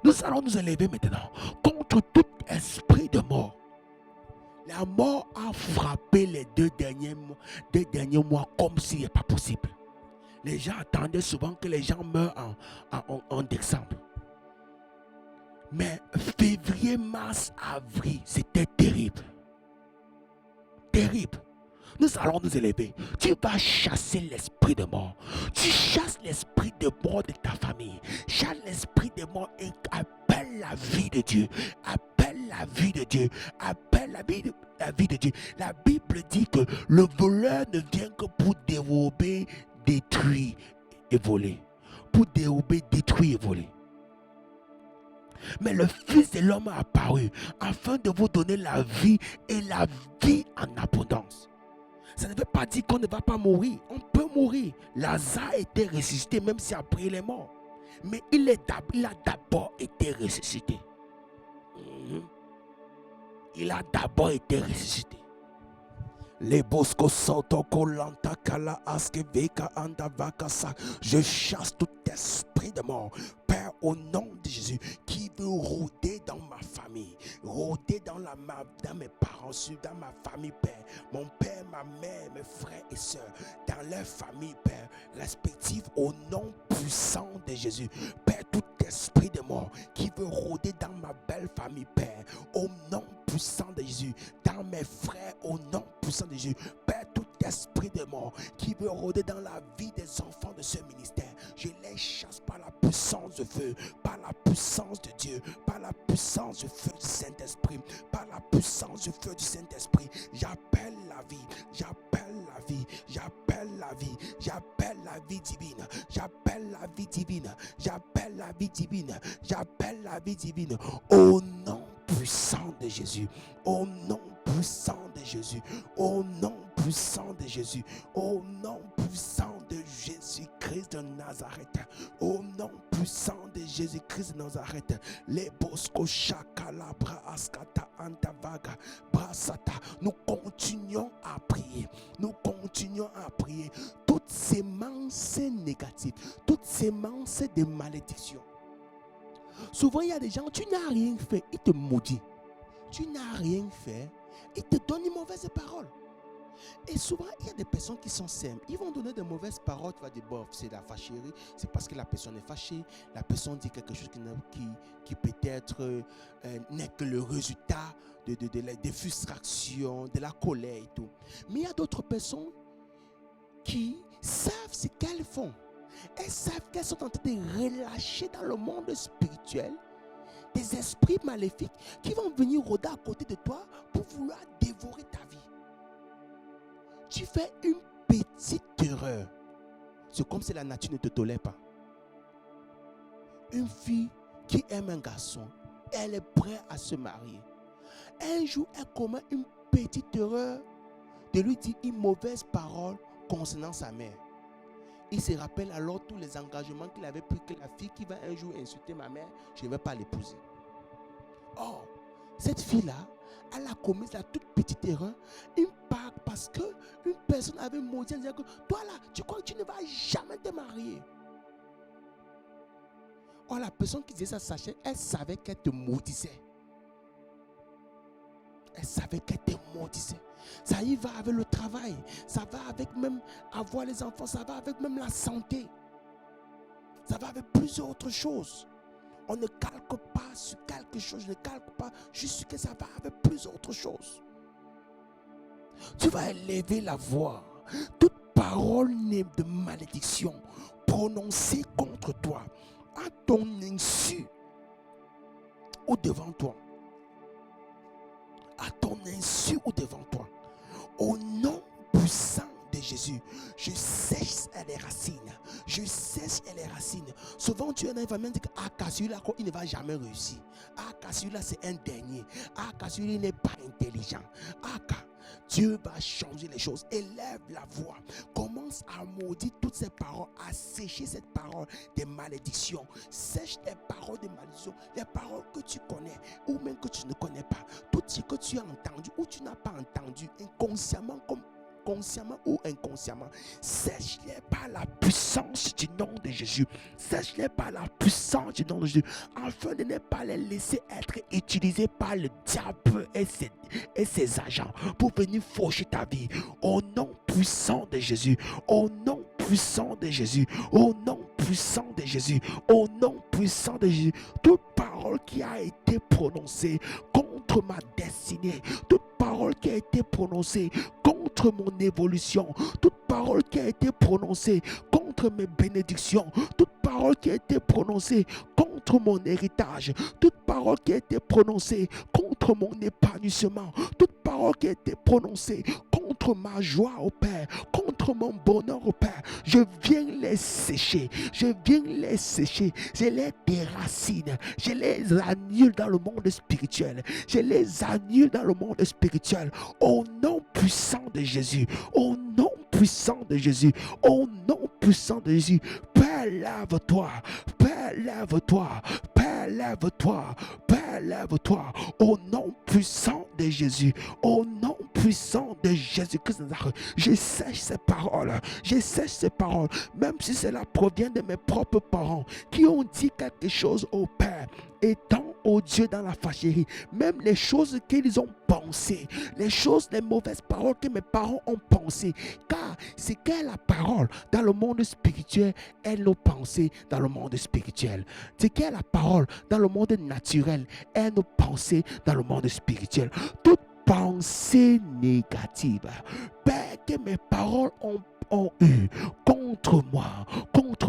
Nous allons nous élever maintenant contre tout esprit de mort. La mort a frappé les deux derniers mois comme s'il n'est pas possible. Les gens attendaient souvent que les gens meurent en décembre. Mais février, mars, avril, c'était terrible. Terrible. Nous allons nous élever. Tu vas chasser l'esprit de mort. Tu chasses l'esprit de mort de ta famille. Chasse l'esprit de mort et appelle la vie de Dieu. Appelle la vie de Dieu. Appelle la vie de Dieu. La Bible dit que le voleur ne vient que pour dérober, détruire et voler. Pour dérober, détruire et voler. Mais le Fils de l'homme a apparu afin de vous donner la vie et la vie en abondance. Ça ne veut pas dire qu'on ne va pas mourir. On peut mourir. Lazare était ressuscité même si après il est mort. Mais il a d'abord été ressuscité. Il a d'abord été ressuscité. Les bosco santo colanta kala aske veka anda vakasa. Je chasse tout esprit de mort. Père, au nom de Jésus, qui veut rôder dans ma famille, rôder dans mes parents, dans ma famille, Père, mon père, ma mère, mes frères et sœurs, dans leur famille, Père, respective, au nom puissant de Jésus. Père, tout esprit de mort qui veut rôder dans ma belle famille, Père, au nom puissant de Jésus, dans mes frères, au nom puissant de Jésus. Père, tout esprit de mort qui veut rôder dans la vie des enfants de ce ministère, Je les chasse par la puissance de feu, par la puissance de Dieu, par la puissance du feu du Saint-Esprit, par la puissance du feu du Saint-Esprit. J'appelle la vie, j'appelle la vie, j'appelle la vie, j'appelle la vie divine, j'appelle la vie divine, j'appelle la vie divine, j'appelle la vie divine. Au nom puissant de Jésus, au nom puissant de Jésus, au nom puissant de Jésus, au nom puissant de Jésus-Christ de Nazareth, au nom puissant de Jésus-Christ de Nazareth, les bosco chakalabra askata antavaga brasata. Nous continuons à prier, nous continuons à prier. Toutes ces pensées négatives, toutes ces pensées de malédiction. Souvent, il y a des gens, tu n'as rien fait, ils te maudissent. Tu n'as rien fait, ils te donnent une mauvaise parole. Et souvent, il y a des personnes qui sont simples. Ils vont donner de mauvaises paroles. Tu vas dire, bof, c'est la fâcherie. C'est parce que la personne est fâchée. La personne dit quelque chose qui peut-être n'est que le résultat des frustrations, de la colère et tout. Mais il y a d'autres personnes qui savent ce qu'elles font. Elles savent qu'elles sont en train de relâcher dans le monde spirituel des esprits maléfiques qui vont venir rôder à côté de toi pour vouloir dévorer ta vie. Tu fais une petite erreur. C'est comme si la nature ne te tolère pas. Une fille qui aime un garçon, elle est prête à se marier. Un jour, elle commet une petite erreur de lui dire une mauvaise parole concernant sa mère. Il se rappelle alors tous les engagements qu'il avait pris, que la fille qui va un jour insulter ma mère, je ne vais pas l'épouser. Or, cette fille-là, elle a commis la toute petite erreur, une part parce qu'une personne avait maudit en disant que toi là, tu crois que tu ne vas jamais te marier. Or, la personne qui disait ça, sachez, elle savait qu'elle te maudissait. Elle savait qu'elle te maudissait. Ça y va avec le travail, ça va avec même avoir les enfants, ça va avec même la santé. Ça va avec plusieurs autres choses. On ne calque pas sur quelque chose, je ne calque pas juste que ça va avec plusieurs autres choses. Tu vas élever la voix. Toute parole de malédiction prononcée contre toi, à ton insu ou devant toi. À ton insu ou devant toi. Au nom puissant de Jésus, je sèche les racines. Je sèche les racines. Souvent, tu es dans une famille qui dit que celui-là, il ne va jamais réussir. Celui-là, c'est un dernier. Celui-là, il n'est pas intelligent. Dieu va changer les choses. Élève la voix. Commence à maudire toutes ces paroles, à sécher cette parole des malédictions. Sèche les paroles de malédiction, les paroles que tu connais ou même que tu ne connais pas. Tout ce que tu as entendu ou tu n'as pas entendu, inconsciemment comme consciemment ou inconsciemment, sèche-les par la puissance du nom de Jésus. Sèche-les par la puissance du nom de Jésus, afin de ne pas les laisser être utilisés par le diable et ses agents pour venir faucher ta vie. Au nom puissant de Jésus, au nom puissant de Jésus, au nom puissant de Jésus, au nom puissant de Jésus, toute parole qui a été prononcée contre ma destinée, toute parole qui a été prononcée contre mon évolution, toute parole qui a été prononcée contre mes bénédictions, toute parole qui a été prononcée contre mon héritage, toute parole qui a été prononcée contre mon épanouissement, toute parole qui a été prononcée contre ma joie au Père, contre mon bonheur au Père, je viens les sécher, je viens les sécher, je les déracine, je les annule dans le monde spirituel, je les annule dans le monde spirituel, au nom puissant de Jésus, au nom puissant de Jésus, au nom puissant de Jésus. Père, lève-toi, Père, lève-toi, Père, lève-toi, Père, lève-toi, au nom puissant de Jésus, au nom puissant de Jésus-Christ. Je sèche ces paroles, je sèche ces paroles, même si cela provient de mes propres parents qui ont dit quelque chose au Père, étant au Dieu dans la fâcherie, même les choses qu'ils ont pensées, les mauvaises paroles que mes parents ont pensées, car c'est qu'est la parole dans le monde spirituel est nos pensées dans le monde spirituel. C'est qu'est la parole dans le monde naturel est nos pensées dans le monde spirituel. Toute pensée négative, Père, que mes paroles ont eu contre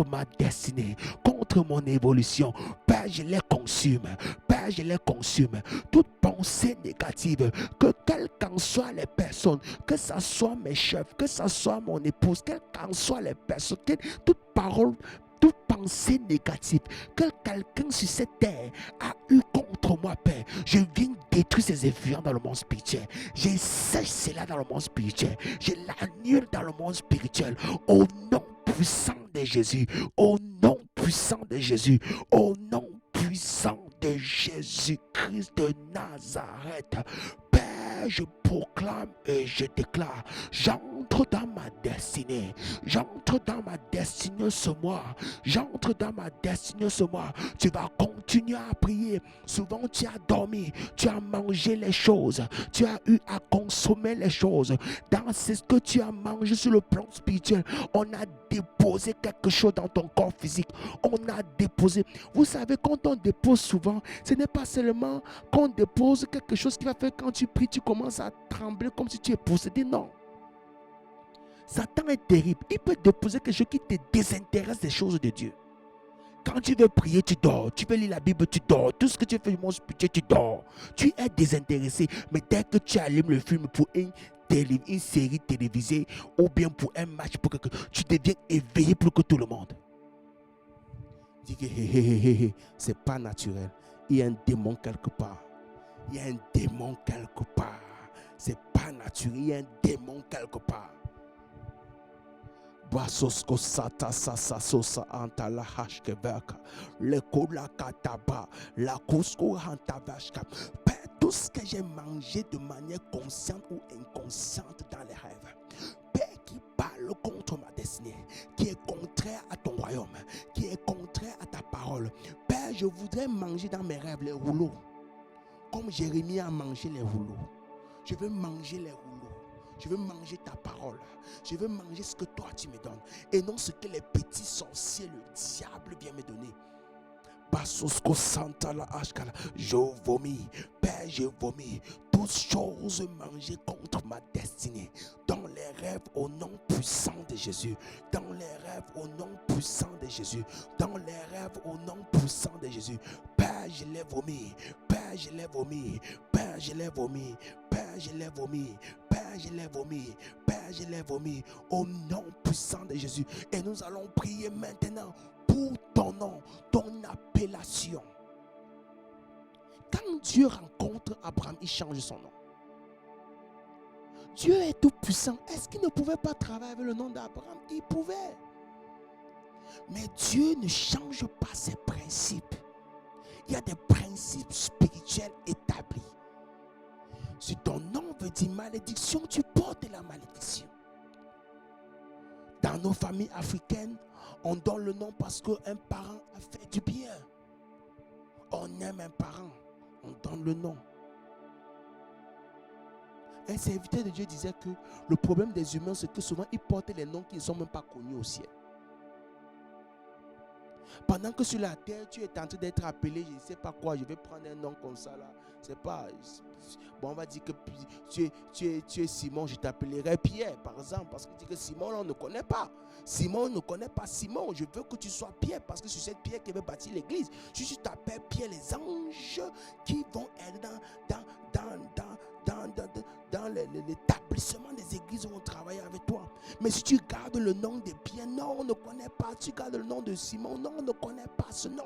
contre ma destinée, contre mon évolution. Père, je les consume. Père, je les consume. Toute pensée négative, que quelles qu'en soient les personnes, que ce soit mes chefs, que ce soit mon épouse, quelles qu'en soient les personnes, toute parole, toute pensée négative que quelqu'un sur cette terre a eu contre moi, Père, je viens détruire ces influences dans le monde spirituel. Je sèche cela dans le monde spirituel. Je l'annule dans le monde spirituel. Au nom puissant de Jésus. Au nom puissant de Jésus. Au nom puissant de Jésus-Christ de Nazareth. Père, je proclame et je déclare, j'entre dans ma destinée. J'entre dans ma destinée ce mois. J'entre dans ma destinée ce mois. Tu vas continuer à prier. Souvent tu as dormi, tu as mangé les choses, tu as eu à consommer les choses. Dans ce que tu as mangé sur le plan spirituel, on a déposé quelque chose dans ton corps physique. On a déposé. Vous savez, quand on dépose souvent, ce n'est pas seulement qu'on dépose quelque chose qui va faire quand tu pries, tu commences à trembler comme si tu es possédé. Non. Satan est terrible. Il peut déposer quelque chose qui te désintéresse des choses de Dieu. Quand tu veux prier, tu dors. Tu veux lire la Bible, tu dors. Tout ce que tu fais du monde spirituel, tu dors. Tu es désintéressé. Mais dès que tu allumes le film pour une série télévisée ou bien pour un match, tu deviens éveillé plus que tout le monde. Dis que c'est pas naturel. Il y a un démon quelque part. Il y a un démon quelque part. C'est pas naturel. Il y a un démon quelque part. Basosko sata sasa sosa anta la hashkeveka le kola kataba la kusko hanta vashka. Père, tout ce que j'ai mangé de manière consciente ou inconsciente dans les rêves, Père, qui parle contre ma destinée, qui est contraire à ton royaume, qui est contraire à ta parole, Père, je voudrais manger dans mes rêves les rouleaux, comme Jérémie a mangé les rouleaux. Je veux manger les rouleaux. Je veux manger ta parole. Je veux manger ce que toi tu me donnes. Et non ce que les petits sorciers, le diable vient me donner. Je vomis. Père, je vomis. Toutes choses mangées contre ma destinée. Dans les rêves au nom puissant de Jésus. Dans les rêves au nom puissant de Jésus. Dans les rêves au nom puissant de Jésus. Père, je l'ai vomi. Père, je l'ai vomi. Père, je l'ai vomi. Père, je l'ai vomi. Père, je l'ai vomi. Père, je l'ai vomi. Au nom puissant de Jésus. Et nous allons prier maintenant pour ton nom, ton appellation. Quand Dieu rencontre Abraham, il change son nom. Dieu est tout puissant. Est-ce qu'il ne pouvait pas travailler avec le nom d'Abraham? Il pouvait. Mais Dieu ne change pas ses principes. Il y a des principes spirituels établis. Si ton nom veut dire malédiction, tu portes la malédiction. Dans nos familles africaines, on donne le nom parce qu'un parent a fait du bien. On aime un parent, on donne le nom. Un serviteur de Dieu disait que le problème des humains, c'est que souvent ils portent les noms qui ne sont même pas connus au ciel. Pendant que sur la terre, tu es en train d'être appelé, je ne sais pas quoi, je vais prendre un nom comme ça là. C'est pas. Bon, on va dire que tu es Simon, je t'appellerai Pierre, par exemple, parce que tu dis que Simon, on ne connaît pas. Simon ne connaît pas Simon. Je veux que tu sois Pierre, parce que c'est cette pierre qui veut bâtir l'église. Si tu t'appelles Pierre, les anges qui vont être dans l'établissement des églises vont travailler avec toi. Mais si tu gardes le nom de Pierre, non, on ne connaît pas. Tu gardes le nom de Simon, non, on ne connaît pas ce nom.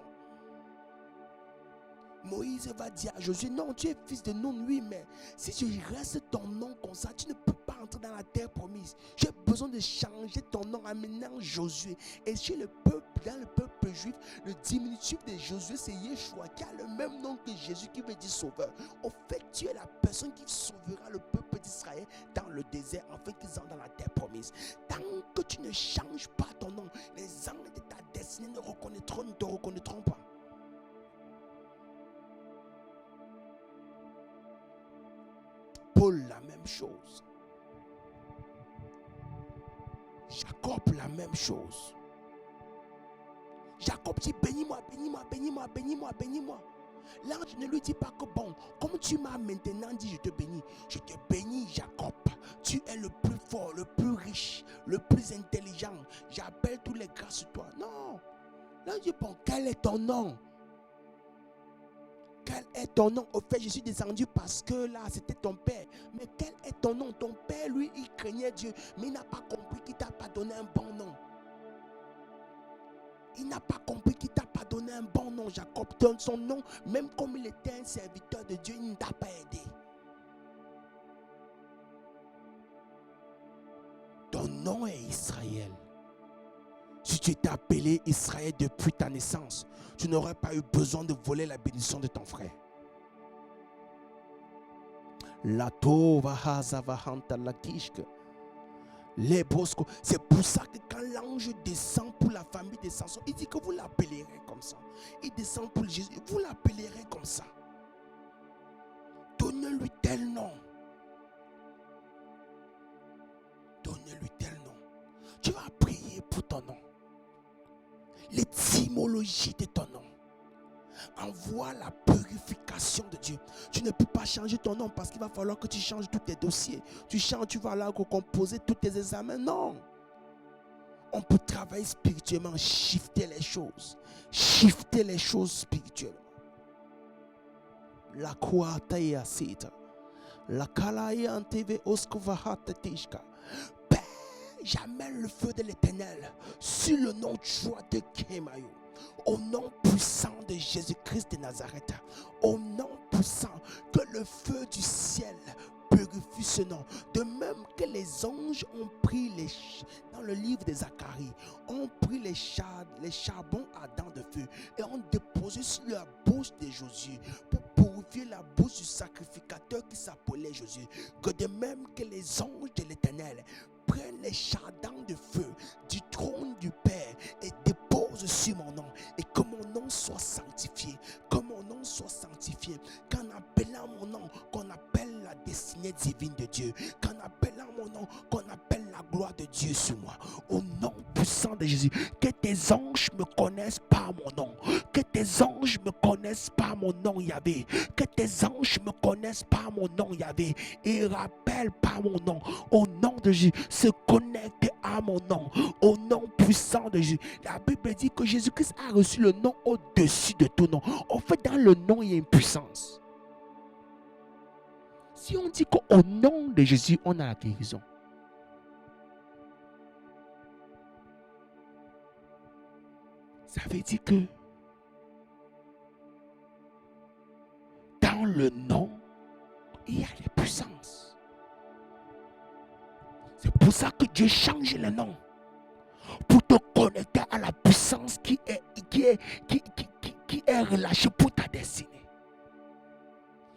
Moïse va dire à Josué, non, tu es fils de Nun, oui, mais si tu restes ton nom comme ça, tu ne peux pas entrer dans la terre promise. J'ai besoin de changer ton nom en maintenant Josué. Et chez le peuple, dans le peuple juif, le diminutif de Josué, c'est Yeshua, qui a le même nom que Jésus, qui veut dire sauveur. Au fait, tu es la personne qui sauvera le peuple d'Israël dans le désert, afin qu'ils entrent dans la terre promise. Tant que tu ne changes pas ton nom, les anges de ta destinée ne te reconnaîtront pas. Paul, la même chose. Jacob, la même chose. Jacob dit, bénis-moi, bénis-moi, bénis-moi, bénis-moi, bénis-moi. L'ange ne lui dit pas que bon, comme tu m'as maintenant dit, je te bénis. Je te bénis, Jacob. Tu es le plus fort, le plus riche, le plus intelligent. gens, j'appelle tous les gars sur toi. Non. Là, je dis, bon, quel est ton nom? Quel est ton nom? Au fait, je suis descendu parce que là, c'était ton père. Mais quel est ton nom? Ton père, lui, il craignait Dieu, mais il n'a pas compris qu'il ne t'a pas donné un bon nom. Il n'a pas compris qu'il ne t'a pas donné un bon nom. Jacob donne son nom, même comme il était un serviteur de Dieu, il ne t'a pas aidé. Ton nom est Israël. Si tu étais appelé Israël depuis ta naissance, tu n'aurais pas eu besoin de voler la bénédiction de ton frère. C'est pour ça que quand l'ange descend pour la famille de Samson, il dit que vous l'appellerez comme ça. Il descend pour Jésus, vous l'appellerez comme ça. Donnez-lui tel nom. Donnez-lui tel nom. Tu vas prier pour ton nom. L'étymologie de ton nom. Envoie la purification de Dieu. Tu ne peux pas changer ton nom parce qu'il va falloir que tu changes tous tes dossiers. Tu changes, tu vas là composer tous tes examens. Non. On peut travailler spirituellement, shifter les choses. Shifter les choses spirituellement. La kuataya sita. La kalaya anteve oskuvahata tishka. Père, j'amène le feu de l'Éternel sur le nom de Kemayo. Au nom puissant de Jésus-Christ de Nazareth, au nom puissant, que le feu du ciel purifie ce nom. De même que les anges ont pris dans le livre de Zacharie, ont pris les charbons ardents de feu et ont déposé sur la bouche de Josué pour purifier la bouche du sacrificateur qui s'appelait Josué. Que de même que les anges de l'Éternel prennent les chardons de feu du trône du Père et déposent sur mon nom, et que mon nom soit sanctifié, que mon nom soit sanctifié, qu'en appelant mon nom, qu'on appelle la destinée divine de Dieu, qu'en appelant mon nom, qu'on appelle la gloire de Dieu sur moi, au nom puissant de Jésus. Que tes anges me connaissent par mon nom, que tes anges me connaissent par mon nom, Yahvé, que tes anges me connaissent par mon nom, Yahvé, et rappellent par mon nom, au nom de Jésus, se connectent à mon nom, au nom puissant de Jésus. La Bible dit que Jésus-Christ a reçu le nom au-dessus de tout nom. En fait, dans le nom, il y a une puissance. Si on dit qu'au nom de Jésus, on a la guérison, ça veut dire que dans le nom, il y a les puissances. C'est pour ça que Dieu change le nom, pour te connecter à la puissance qui est relâchée pour ta destinée.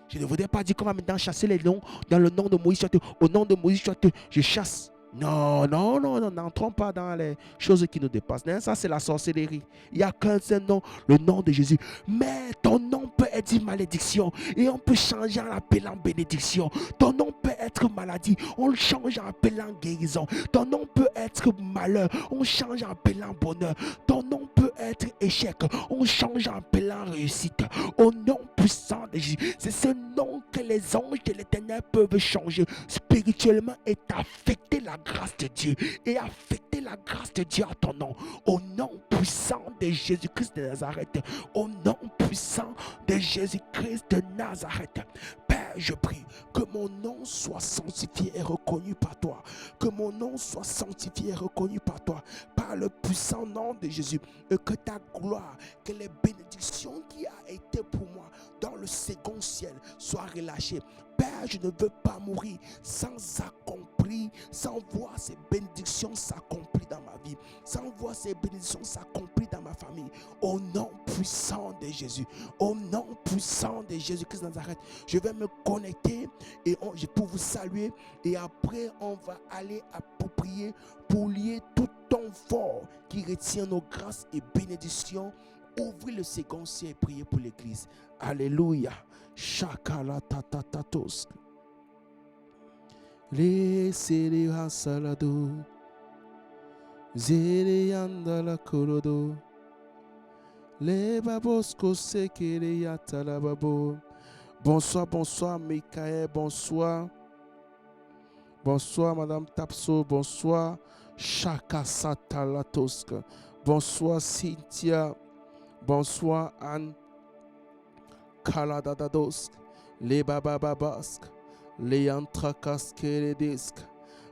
Je ne voudrais pas dire qu'on va maintenant chasser les noms dans le nom de Moïse. Au nom de Moïse, je chasse. Non, n'entrons pas dans les choses qui nous dépassent. Non, ça, c'est la sorcellerie. Il n'y a qu'un seul nom, le nom de Jésus. Mais ton nom peut être malédiction et on peut changer en l'appelant bénédiction. Ton nom peut être maladie, on le change en appelant guérison. Ton nom peut être malheur, on change en appelant bonheur. Ton nom peut être échec, on change en appelant réussite. Au nom puissant de Jésus, c'est ce nom que les anges de l'Éternel peuvent changer spirituellement et affecter la grâce de Dieu et affecter la grâce de Dieu à ton nom. Au nom puissant de Jésus-Christ de Nazareth, au nom puissant de Jésus-Christ de Nazareth, Père, je prie que mon nom soit sanctifié et reconnu par toi, que mon nom soit sanctifié et reconnu par toi, par le puissant nom de Jésus, et que ta gloire, que les bénédictions qui a été pour moi dans le second ciel soient relâchées. Père, je ne veux pas mourir sans accomplir, sans voir ces bénédictions s'accomplir dans ma vie, sans voir ces bénédictions s'accomplir dans ma famille. Au nom puissant de Jésus, au nom puissant de Jésus-Christ de Nazareth, je vais me connecter et pour vous saluer, et après on va aller pour prier, pour lier tout ton fort qui retient nos grâces et bénédictions. Ouvrez le second ciel et priez pour l'église. Alléluia. Shakala tatatatos. Le sere hasalado. Zere yandala korodo. Le babosko sekere yatala babo. Bonsoir, Michael, bonsoir. Bonsoir, Madame Tapso, bonsoir. Shaka Satalatosk. Bonsoir Cynthia. Bonsoir Anne. Kaladadadosk. Les babababask. Les antrakaskeredisk.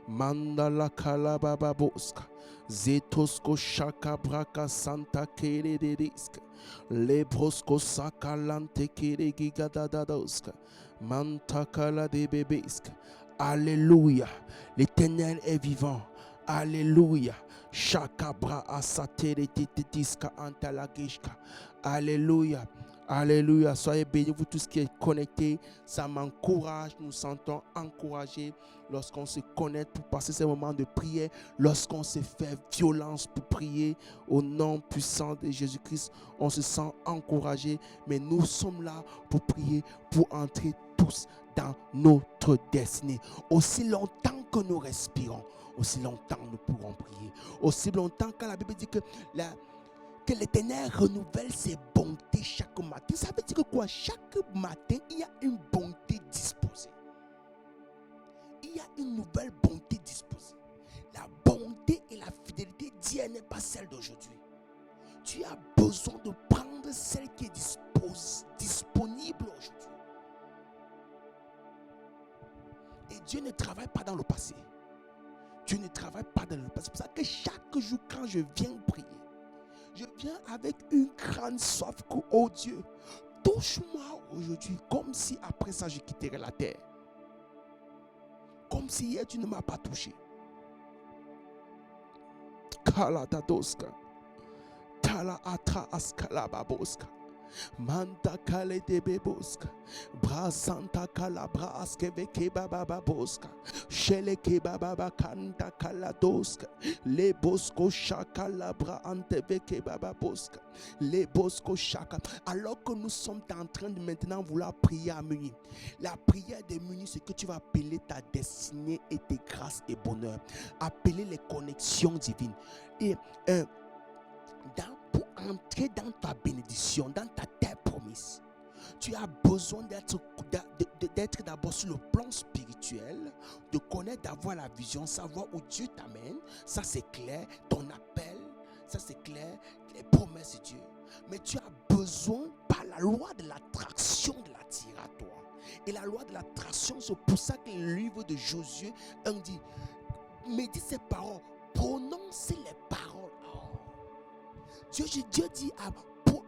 Mandala kalabababosk. Zetosko shaka braka santa keredisk. Les brosko sakalante keregigadadadosk. Mantakala de bebesk. Alléluia. L'Éternel est vivant. Alléluia. Shakabra asatere titiska antalagishka. Alléluia. Alléluia. Soyez bénis, vous tous qui êtes connectés. Ça m'encourage. Nous nous sentons encouragés lorsqu'on se connecte pour passer ces moments de prière. Lorsqu'on se fait violence pour prier au nom puissant de Jésus-Christ, on se sent encouragé. Mais nous sommes là pour prier, pour entrer tous dans notre destinée. Aussi longtemps que nous respirons, aussi longtemps nous pourrons prier. Aussi longtemps que la Bible dit que l'Éternel renouvelle ses bontés chaque matin. Ça veut dire que quoi? Chaque matin, il y a une bonté disposée. Il y a une nouvelle bonté disposée. La bonté et la fidélité d'hier n'est pas celle d'aujourd'hui. Tu as besoin de prendre celle qui est disponible aujourd'hui. Et Dieu ne travaille pas dans le passé. Dieu ne travaille pas dans le passé. C'est pour ça que chaque jour, quand je viens prier, je viens avec une grande soif que, oh Dieu, touche-moi aujourd'hui comme si après ça je quitterais la terre. Comme si hier tu ne m'as pas touché. Kala dadoska. Tala atra askala baboska. Manta kale de beboska. Bra santa kala bra askeveke baba baboska. Shele ke baba kanta kala doska. Le bosco chaka la bra anteveke baba boska. Le bosco chaka. Alors que nous sommes en train de maintenant vouloir prier à minuit. La prière de minuit, c'est que tu vas appeler ta destinée et tes grâces et bonheur. Appeler les connexions divines. Et pour entrer dans ta bénédiction, dans ta terre promise, tu as besoin d'être d'abord sur le plan spirituel, de connaître, d'avoir la vision, savoir où Dieu t'amène. Ça c'est clair, ton appel, ça c'est clair, les promesses de Dieu. Mais tu as besoin, par la loi de l'attraction, de l'attirer à toi. Et la loi de l'attraction, c'est pour ça que le livre de Josué, on dit, médite ces paroles, prononce les paroles. Dieu dit,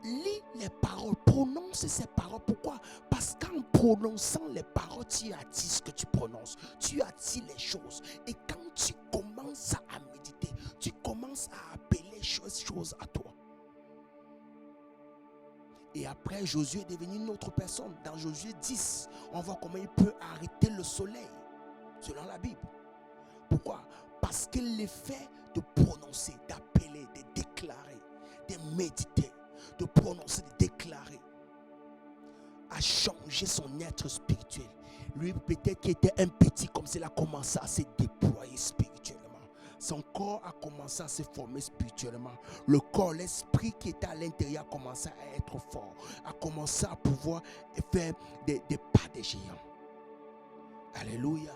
lis les paroles, prononce ces paroles. Pourquoi? Parce qu'en prononçant les paroles, tu attires ce que tu prononces. Tu attires les choses. Et quand tu commences à méditer, tu commences à appeler choses à toi. Et après, Josué est devenu une autre personne. Dans Josué 10, on voit comment il peut arrêter le soleil, selon la Bible. Pourquoi? Parce que l'effet de prononcer, d'appeler, de déclarer, de méditer, de prononcer, de déclarer, a changé son être spirituel. Lui, peut-être qu'il était un petit, comme s'il a commencé à se déployer spirituellement. Son corps a commencé à se former spirituellement. Le corps, l'esprit qui était à l'intérieur a commencé à être fort, a commencé à pouvoir faire des pas de géant. Alléluia.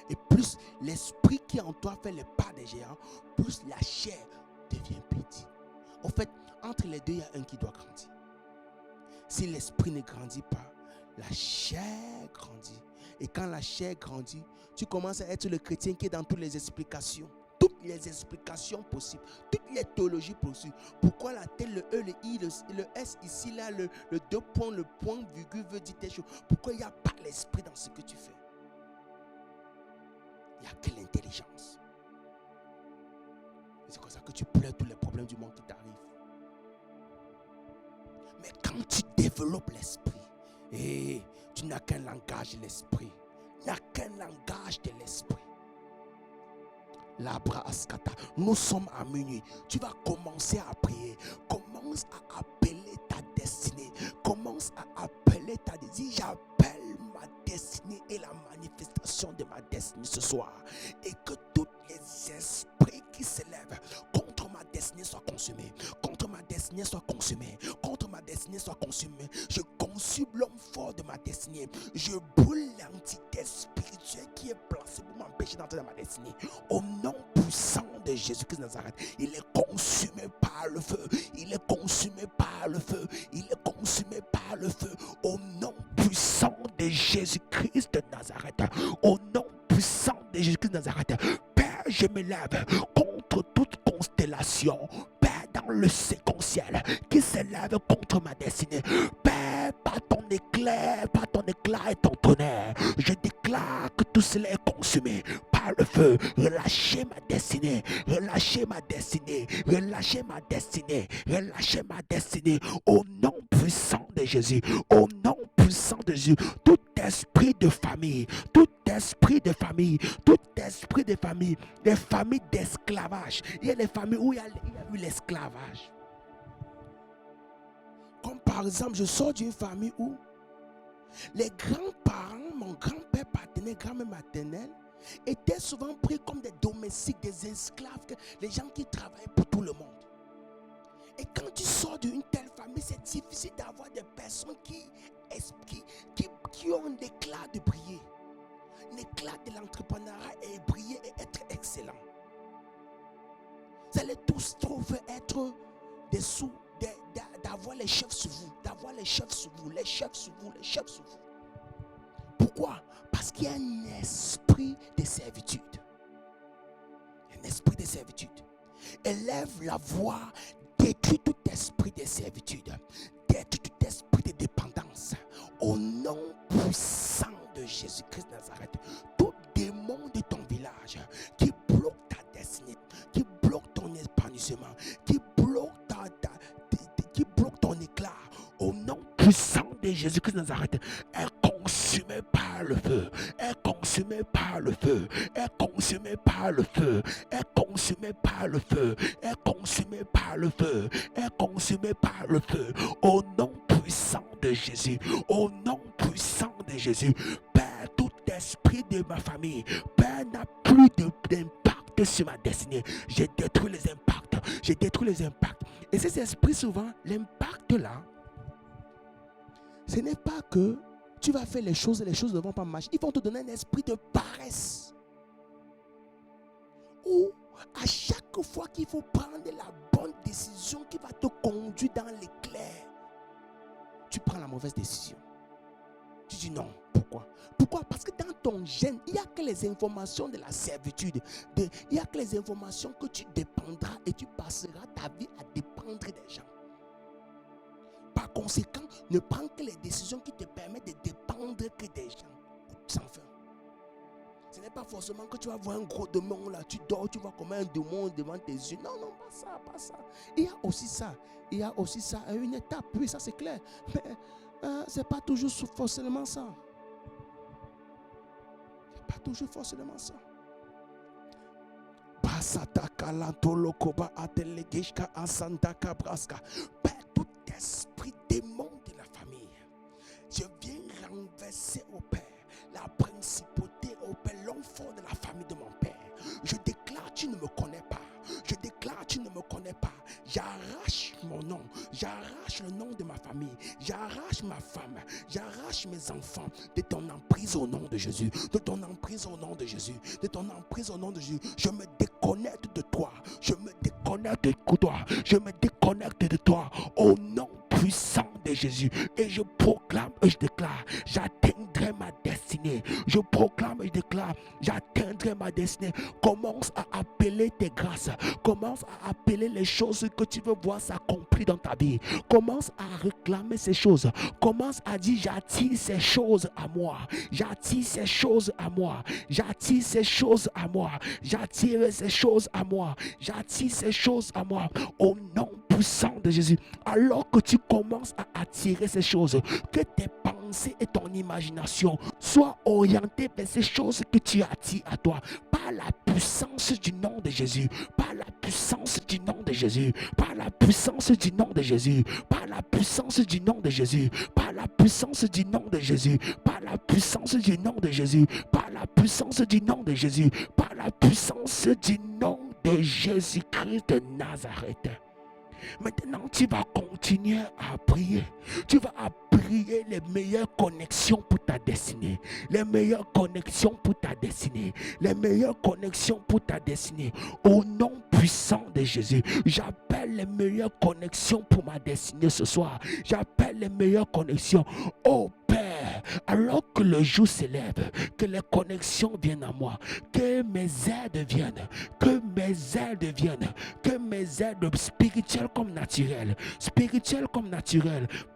Et plus l'esprit qui en toi fait les pas de géant, plus la chair devient petite. En fait, entre les deux, il y a un qui doit grandir. Si l'esprit ne grandit pas, la chair grandit. Et quand la chair grandit, tu commences à être le chrétien qui est dans toutes les explications. Toutes les explications possibles. Toutes les théologies possibles. Pourquoi la T, le E, le I, le S ici, là, le deux points, le point, virgule veut dire telle chose. Pourquoi il n'y a pas l'esprit dans ce que tu fais? Il n'y a que l'intelligence. C'est comme ça que tu pleures tous les problèmes du monde qui t'arrivent. Mais quand tu développes l'esprit, et tu n'as qu'un langage de l'esprit. Il n'y a qu'un langage de l'esprit. Nous sommes à minuit. Tu vas commencer à prier. Commence à appeler ta destinée. Commence à appeler ta destinée. J'appelle ma destinée et la manifestation de ma destinée ce soir. Et que tous les esprits qui s'élèvent contre ma destinée soient consumés. Contre ma destinée soient consumés. Contre ma destinée soient consumés. Je consume l'homme fort de ma destinée. Je brûle l'entité spirituelle qui est placée pour m'empêcher d'entrer dans ma destinée. Au nom puissant de Jésus-Christ de Nazareth, il est consumé par le feu. Il est consumé par le feu. Il est consumé par le feu. Au nom puissant de Jésus-Christ de Nazareth. Au nom puissant de Jésus-Christ de Nazareth. Père, je me lève contre toute constellation. Père, dans le séquentiel qui se lève contre ma destinée. Père, par ton éclair et ton tonnerre, je déclare que tout cela est consumé par le feu. Relâchez ma destinée, relâchez ma destinée, relâchez ma destinée, relâchez ma destinée. Au nom puissant de Jésus, au nom puissant de Jésus, tout esprit de famille, tout esprit de famille, tout esprit de famille, les familles d'esclavage. Il y a des familles où il y a eu l'esclavage. Comme par exemple, je sors d'une famille où les grands-parents, mon grand-père paternel, grand-mère maternelle, étaient souvent pris comme des domestiques, des esclaves, les gens qui travaillent pour tout le monde. Et quand tu sors d'une telle famille, c'est difficile d'avoir des personnes qui ont l'éclat de briller, l'éclat de l'entrepreneuriat et briller et être excellent. Vous allez tous trouver être des sous, d'avoir les chefs sur vous, d'avoir les chefs sur vous, les chefs sur vous, les chefs sur vous. Pourquoi? Parce qu'il y a un esprit de servitude. Un esprit de servitude. Élève la voix, détruis tout esprit de servitude, détruis tout esprit de dépendance. Au nom puissant de Jésus-Christ de Nazareth, tout démon de ton village qui bloque ta destinée, qui bloque ton épanouissement, qui bloque ton éclat, au nom puissant de Jésus-Christ de Nazareth, est consumé par le feu, est consumé par le feu, est consumé par le feu, est consumé par le feu, est consumé par le feu, est consumé par le feu, au nom puissant de Jésus, au nom puissant de Jésus. Père, tout esprit de ma famille, Père, n'a plus d'impact sur ma destinée. J'ai détruit les impacts, j'ai détruit les impacts. Et ces esprits, souvent, l'impact là, ce n'est pas que tu vas faire les choses et les choses ne vont pas marcher. Ils vont te donner un esprit de paresse. Ou à chaque fois qu'il faut prendre la bonne décision qui va te conduire dans l'éclair, tu prends la mauvaise décision. Tu dis non. Pourquoi? Pourquoi? Parce que dans ton gène, il n'y a que les informations de la servitude. Il n'y a que les informations que tu dépendras et tu passeras ta vie à dépendre des gens. Par conséquent, ne prends que les décisions qui te permettent de dépendre que des gens. Sans fin. Ce n'est pas forcément que tu vas voir un gros démon là, tu dors, tu vois comme un démon devant tes yeux. Non, non, pas ça, pas ça. Il y a aussi ça. Il y a aussi ça à une étape. Oui, ça c'est clair. Mais ce n'est pas toujours forcément ça. Ce n'est pas toujours forcément ça. Père, tout esprit démon de la famille, je viens renverser au Père la principauté, au Père, l'homme fort de la famille de mon Père. Je déclare, tu ne me connais pas. Je déclare, tu ne me connais pas. J'arrache mon nom. J'arrache le nom de ma famille. J'arrache ma femme. J'arrache mes enfants de ton emprise au nom de Jésus. De ton emprise au nom de Jésus. De ton emprise au nom de Jésus. Je me déconnecte de toi. Je me déconnecte de toi. Je me déconnecte de toi. Au nom puissant de Jésus. Et je proclame et je déclare, j'atteindrai ma destinée. Je proclame et je déclare, j'atteindrai ma destinée. Commence à appeler tes grâces. Commence à appeler les choses que tu veux voir s'accomplir dans ta vie. Commence à réclamer ces choses. Commence à dire, j'attire ces choses à moi. J'attire ces choses à moi. J'attire ces choses à moi. J'attire ces choses à moi. J'attire ces choses à moi. Au nom puissant de Jésus. Alors que tu commences à attirer ces choses, que tes pensées et ton imagination soient orientées vers ces choses que tu attires à toi. Par la puissance du nom de Jésus. Par la puissance du nom de Jésus. Par la puissance du nom de Jésus. Par la puissance du nom de Jésus. Par la puissance du nom de Jésus. Par la puissance du nom de Jésus. Par la puissance du nom de Jésus. Par la puissance du nom de Jésus-Christ de Nazareth. Maintenant, tu vas continuer à prier. Tu vas prier les meilleures connexions pour ta destinée. Les meilleures connexions pour ta destinée. Les meilleures connexions pour ta destinée. Au nom puissant de Jésus, j'appelle les meilleures connexions pour ma destinée ce soir. J'appelle les meilleures connexions. Oh Père, alors que le jour s'élève, que les connexions viennent à moi, que mes aides viennent, que mes aides viennent, que mes aides spirituelles comme naturelles,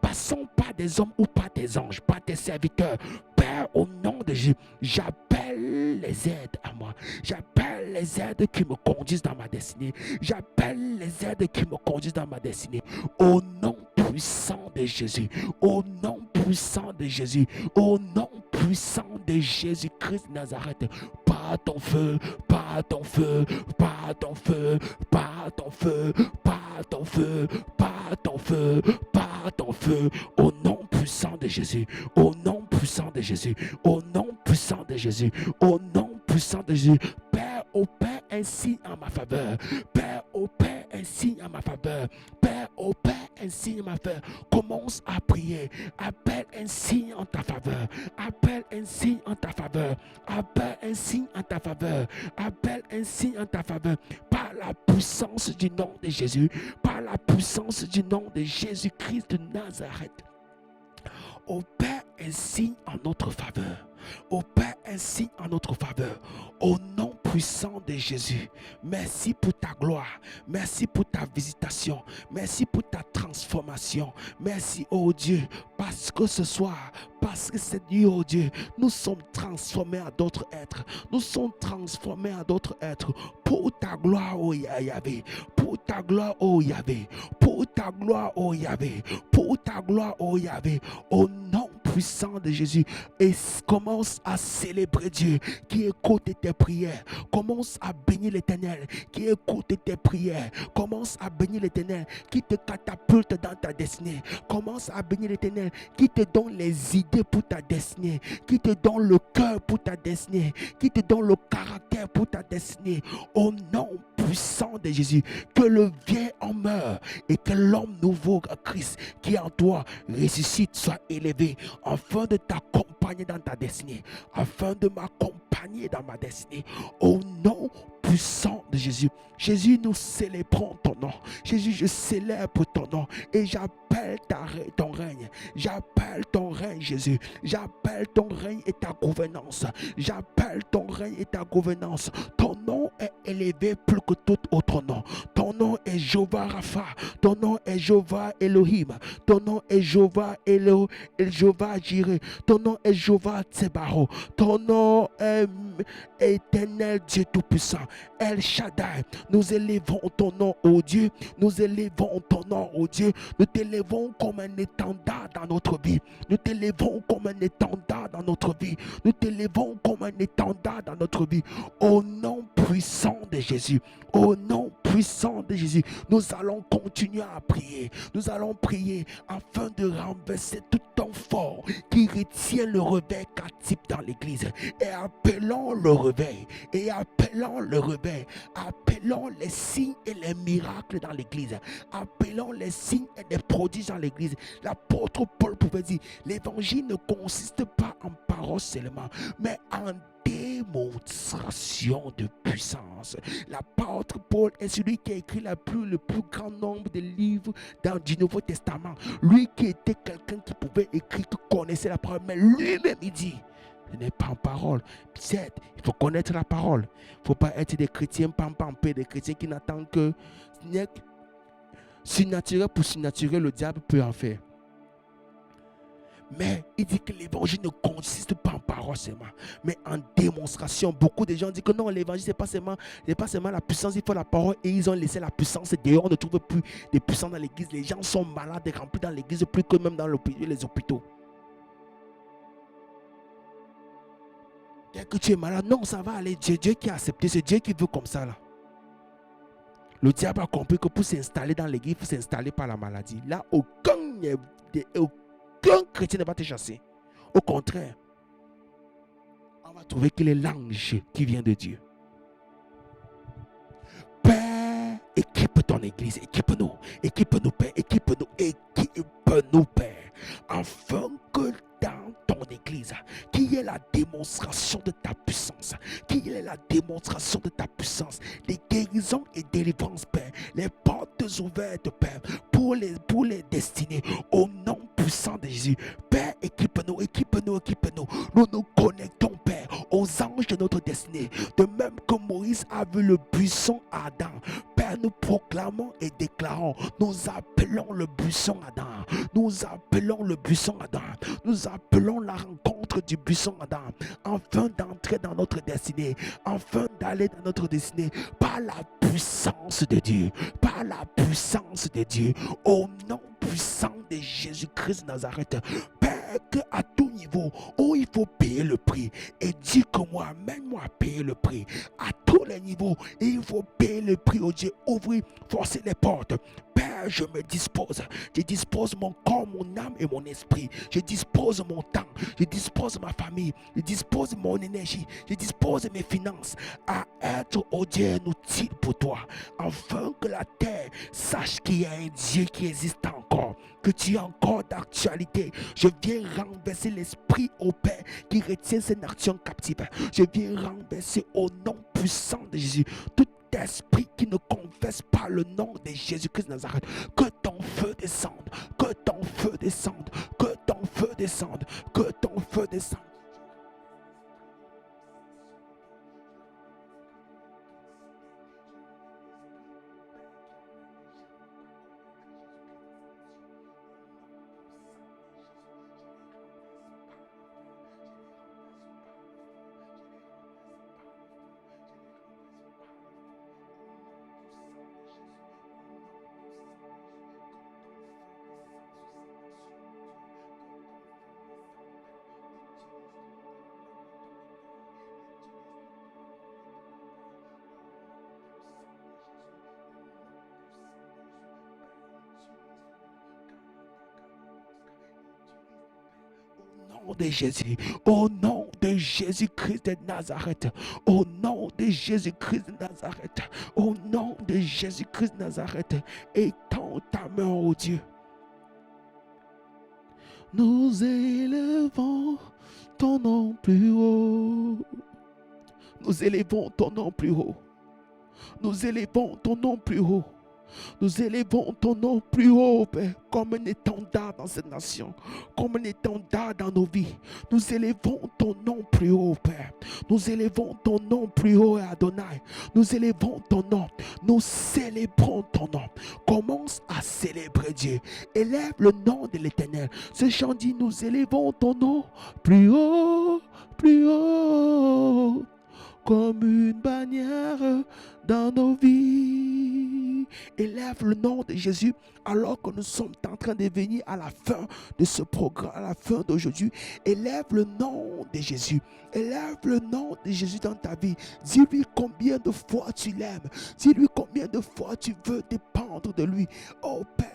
passons par des hommes ou par des anges, par des serviteurs. Père, au nom de Jésus, j'appelle les aides à moi. J'appelle les aides qui me conduisent dans ma destinée. J'appelle les aides qui me conduisent dans ma destinée. Au nom puissant de Jésus. Au nom puissant de Jésus. Au nom puissant de Jésus-Christ de Nazareth. Par ton feu, par ton feu, par ton feu, par ton feu, par ton feu, par ton feu, par ton feu. Au nom puissant de Jésus. Au nom puissant de Jésus. Au nom puissant de Jésus. Au nom puissant de Jésus. Père, opère un signe en ma faveur. Père, opère un signe en ma faveur. Père, opère un signe en ma faveur. Commence à prier. Appelle un signe en ta faveur. Appelle un signe en ta faveur. Appelle un signe en ta faveur. Appelle un signe en ta faveur. Par la puissance du nom de Jésus. Par la puissance du nom de Jésus-Christ de Nazareth. Opère un signe en notre faveur. Opère un signe en notre faveur. Au nom puissant de Jésus. Merci pour ta gloire. Merci pour ta visitation. Merci pour ta transformation. Merci, oh Dieu, parce que ce soir, parce que cette nuit, oh Dieu, nous sommes transformés à d'autres êtres. Nous sommes transformés à d'autres êtres. Pour ta gloire, oh Yahvé. Pour ta gloire, oh Yahvé. Pour ta gloire, oh Yahvé. Pour ta gloire, oh Yahvé. Au nom puissant de Jésus. Et commence à célébrer Dieu qui écoute tes prières. Commence à bénir l'Éternel qui écoute tes prières. Commence à bénir l'Éternel qui te catapulte dans ta destinée. Commence à bénir l'Éternel qui te donne les idées pour ta destinée, qui te donne le cœur pour ta destinée, qui te donne le caractère pour ta destinée. Au nom puissant de Jésus, que le vieil homme meure et que l'homme nouveau à Christ qui est en toi ressuscite, soit élevé afin de t'accompagner dans ta destinée, afin de m'accompagner dans ma destinée. Au nom puissant de Jésus. Jésus, nous célébrons ton nom. Jésus, je célèbre ton nom et j'appelle ton règne. J'appelle ton règne, Jésus. J'appelle ton règne et ta gouvernance. J'appelle ton règne et ta gouvernance. Ton nom est élevé plus que tout autre nom. Ton nom est Jéhovah Rapha. Ton nom est Jéhovah Elohim. Ton nom est Jéhovah Jéhovah Jireh. Ton nom est Jéhovah Tsebaro. Ton nom est Éternel Dieu Tout-Puissant. El Shaddai. Nous élevons ton nom, ô Dieu. Nous élevons ton nom, ô Dieu. Nous t'élevons comme un étendard dans notre vie. Nous t'élevons comme un étendard dans notre vie. Nous t'élevons comme un étendard dans notre vie. Au nom puissant de Jésus. Au nom puissant de Jésus. Nous allons continuer à prier. Nous allons prier afin de renverser tout homme fort qui retient le réveil captif dans l'église. Et appelons le réveil. Et appelons le réveil. Appelons les signes et les miracles dans l'église. Appelons les signes et les prodiges dans l'église. L'apôtre Paul pouvait dire, l'évangile ne consiste pas en paroles seulement, mais en démonstration de puissance. L'apôtre Paul est celui qui a écrit le plus grand nombre de livres du Nouveau Testament. Lui qui était quelqu'un qui pouvait écrire, qui connaissait la parole, mais lui-même il dit, ce n'est pas en parole. Certes, il faut connaître la parole. Il ne faut pas être des chrétiens pampés, des chrétiens qui n'attendent que surnaturel pour surnaturel, le diable peut en faire. Mais il dit que l'évangile ne consiste pas en parole seulement, mais en démonstration. Beaucoup de gens disent que non, l'évangile c'est pas seulement la puissance, il faut la parole, et ils ont laissé la puissance dehors. On ne trouve plus de puissance dans l'église. Les gens sont malades et remplis dans l'église plus que même dans les hôpitaux. Dès que tu es malade, non, ça va aller. Dieu qui a accepté, c'est Dieu qui veut comme ça là. Le diable a compris que pour s'installer dans l'église, il faut s'installer par la maladie. Là, aucun chrétien ne va te chasser. Au contraire, on va trouver qu'il est l'ange qui vient de Dieu. Père, équipe ton église, équipe-nous. équipe-nous, Père, équipe-nous, équipe-nous, Père, afin que dans ton église, qu'il y ait la démonstration de ta puissance, qu'il y ait la démonstration de ta puissance, les guérisons et délivrances, Père, les portes ouvertes, Père, pour les destinées, au nom puissant de Jésus. Père, équipe-nous, équipe-nous, équipe-nous. Nous nous connectons, Père, aux anges de notre destinée. De même que Moïse a vu le buisson Adam, Père, nous proclamons et déclarons, nous appelons le buisson Adam, nous appelons le buisson Adam, nous appelons la rencontre du buisson Adam, afin d'entrer dans notre destinée, afin d'aller dans notre destinée, par la puissance de Dieu, par la puissance de Dieu, au nom puissant de Jésus-Christ de Nazareth. Père, qu'à tout niveau, où il faut payer le prix, et dis que moi, amène-moi à payer le prix, à tous les niveaux, et il faut payer le prix, oh Dieu, ouvrir, forcer les portes. Père, je dispose mon corps, mon âme et mon esprit, je dispose mon temps, je dispose ma famille, je dispose mon énergie, je dispose mes finances à être, oh Dieu, un outil pour toi, afin que la terre sache qu'il y a un Dieu qui existe encore, que tu es encore d'actualité. Je viens renverser l'esprit, au Père, qui retient ces nations captives. Je viens renverser au nom puissant de Jésus tout esprit qui ne confesse pas le nom de Jésus-Christ de Nazareth. Que ton feu descende, que ton feu descende, que ton feu descende, que ton feu descende. De Jésus, au nom de Jésus-Christ de Nazareth, au nom de Jésus-Christ de Nazareth, au nom de Jésus-Christ de Nazareth, étends ta main, ô Dieu. Nous élevons ton nom plus haut. Nous élevons ton nom plus haut. Nous élevons ton nom plus haut. Nous élevons ton nom plus haut, Père, comme un étendard dans cette nation, comme un étendard dans nos vies. Nous élevons ton nom plus haut, Père. Nous élevons ton nom plus haut, Adonai. Nous élevons ton nom. Nous célébrons ton nom. Commence à célébrer Dieu. Élève le nom de l'Éternel. Ce chant dit, nous élevons ton nom plus haut, comme une bannière dans nos vies. Élève le nom de Jésus alors que nous sommes en train de venir à la fin de ce programme, à la fin d'aujourd'hui. Élève le nom de Jésus. Élève le nom de Jésus dans ta vie. Dis-lui combien de fois tu l'aimes. Dis-lui combien de fois tu veux dépendre de lui. Oh Père.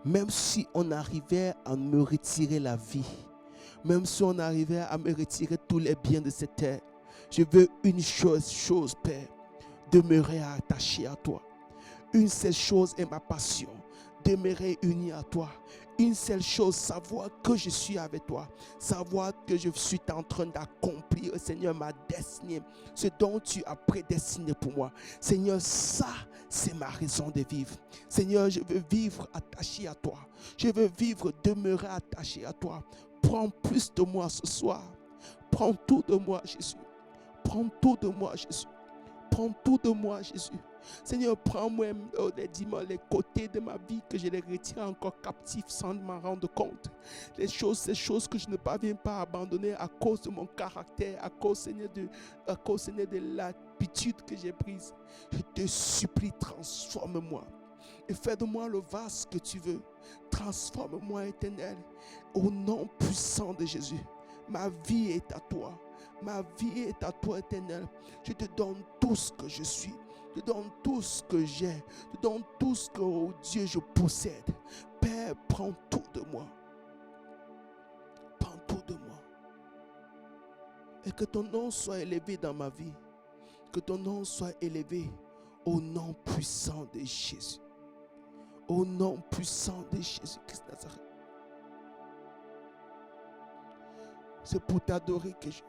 Même si on arrivait à me retirer la vie, même si on arrivait à me retirer tous les biens de cette terre, je veux une chose, Père, demeurer attaché à toi. Une seule chose est ma passion, demeurer uni à toi. Une seule chose, savoir que je suis avec toi, savoir que je suis en train d'accomplir, Seigneur, ma destinée, ce dont tu as prédestiné pour moi. Seigneur, ça, c'est ma raison de vivre. Seigneur, je veux vivre attaché à toi. Je veux vivre, demeurer attaché à toi. Prends plus de moi ce soir. Prends tout de moi, Jésus. Prends tout de moi, Jésus. Prends tout de moi, Jésus. Seigneur, prends-moi les côtés de ma vie que je les retire encore captifs sans m'en rendre compte. Ces choses que je ne parviens pas à abandonner à cause de mon caractère, à cause, Seigneur, de l'habitude que j'ai prise. Je te supplie, transforme-moi et fais de moi le vase que tu veux. Transforme-moi, Éternel, au nom puissant de Jésus. Ma vie est à toi. Ma vie est à toi, Éternel. Je te donne tout ce que je suis. Je te donne tout ce que j'ai. Je te donne tout ce que, oh Dieu, je possède. Père, prends tout de moi. Prends tout de moi. Et que ton nom soit élevé dans ma vie. Que ton nom soit élevé au nom puissant de Jésus. Au nom puissant de Jésus-Christ de Nazareth. C'est pour t'adorer que je vis.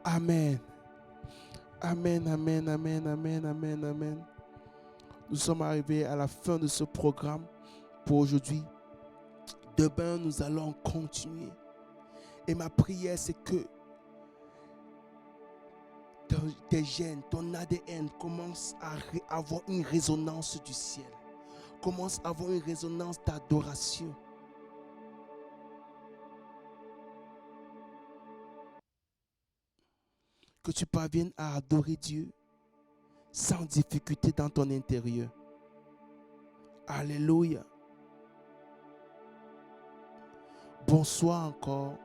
Amen. Amen, amen, amen, amen, amen, amen. Nous sommes arrivés à la fin de ce programme pour aujourd'hui. Demain, nous allons continuer. Et ma prière, c'est que tes gènes, ton ADN commence à avoir une résonance du ciel. Commence à avoir une résonance d'adoration. Que tu parviennes à adorer Dieu sans difficulté dans ton intérieur. Alléluia. Bonsoir encore.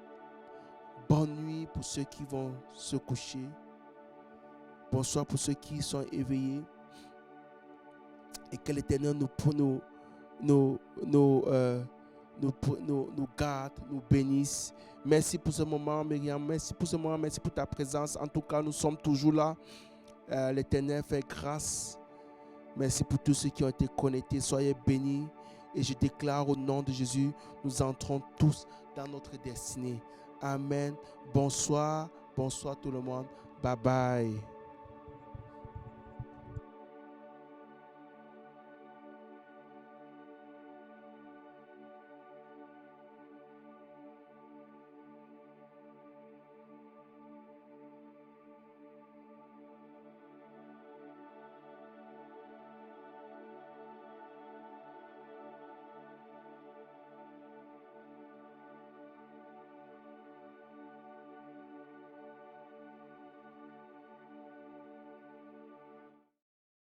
Bonne nuit pour ceux qui vont se coucher. Bonsoir pour ceux qui sont éveillés. Et que l'Éternel nous garde, nous bénisse. Merci pour ce moment, Myriam. Merci pour ce moment. Merci pour ta présence. En tout cas, nous sommes toujours là. L'Éternel fait grâce. Merci pour tous ceux qui ont été connectés. Soyez bénis. Et je déclare au nom de Jésus, nous entrons tous dans notre destinée. Amen. Bonsoir. Bonsoir tout le monde. Bye bye.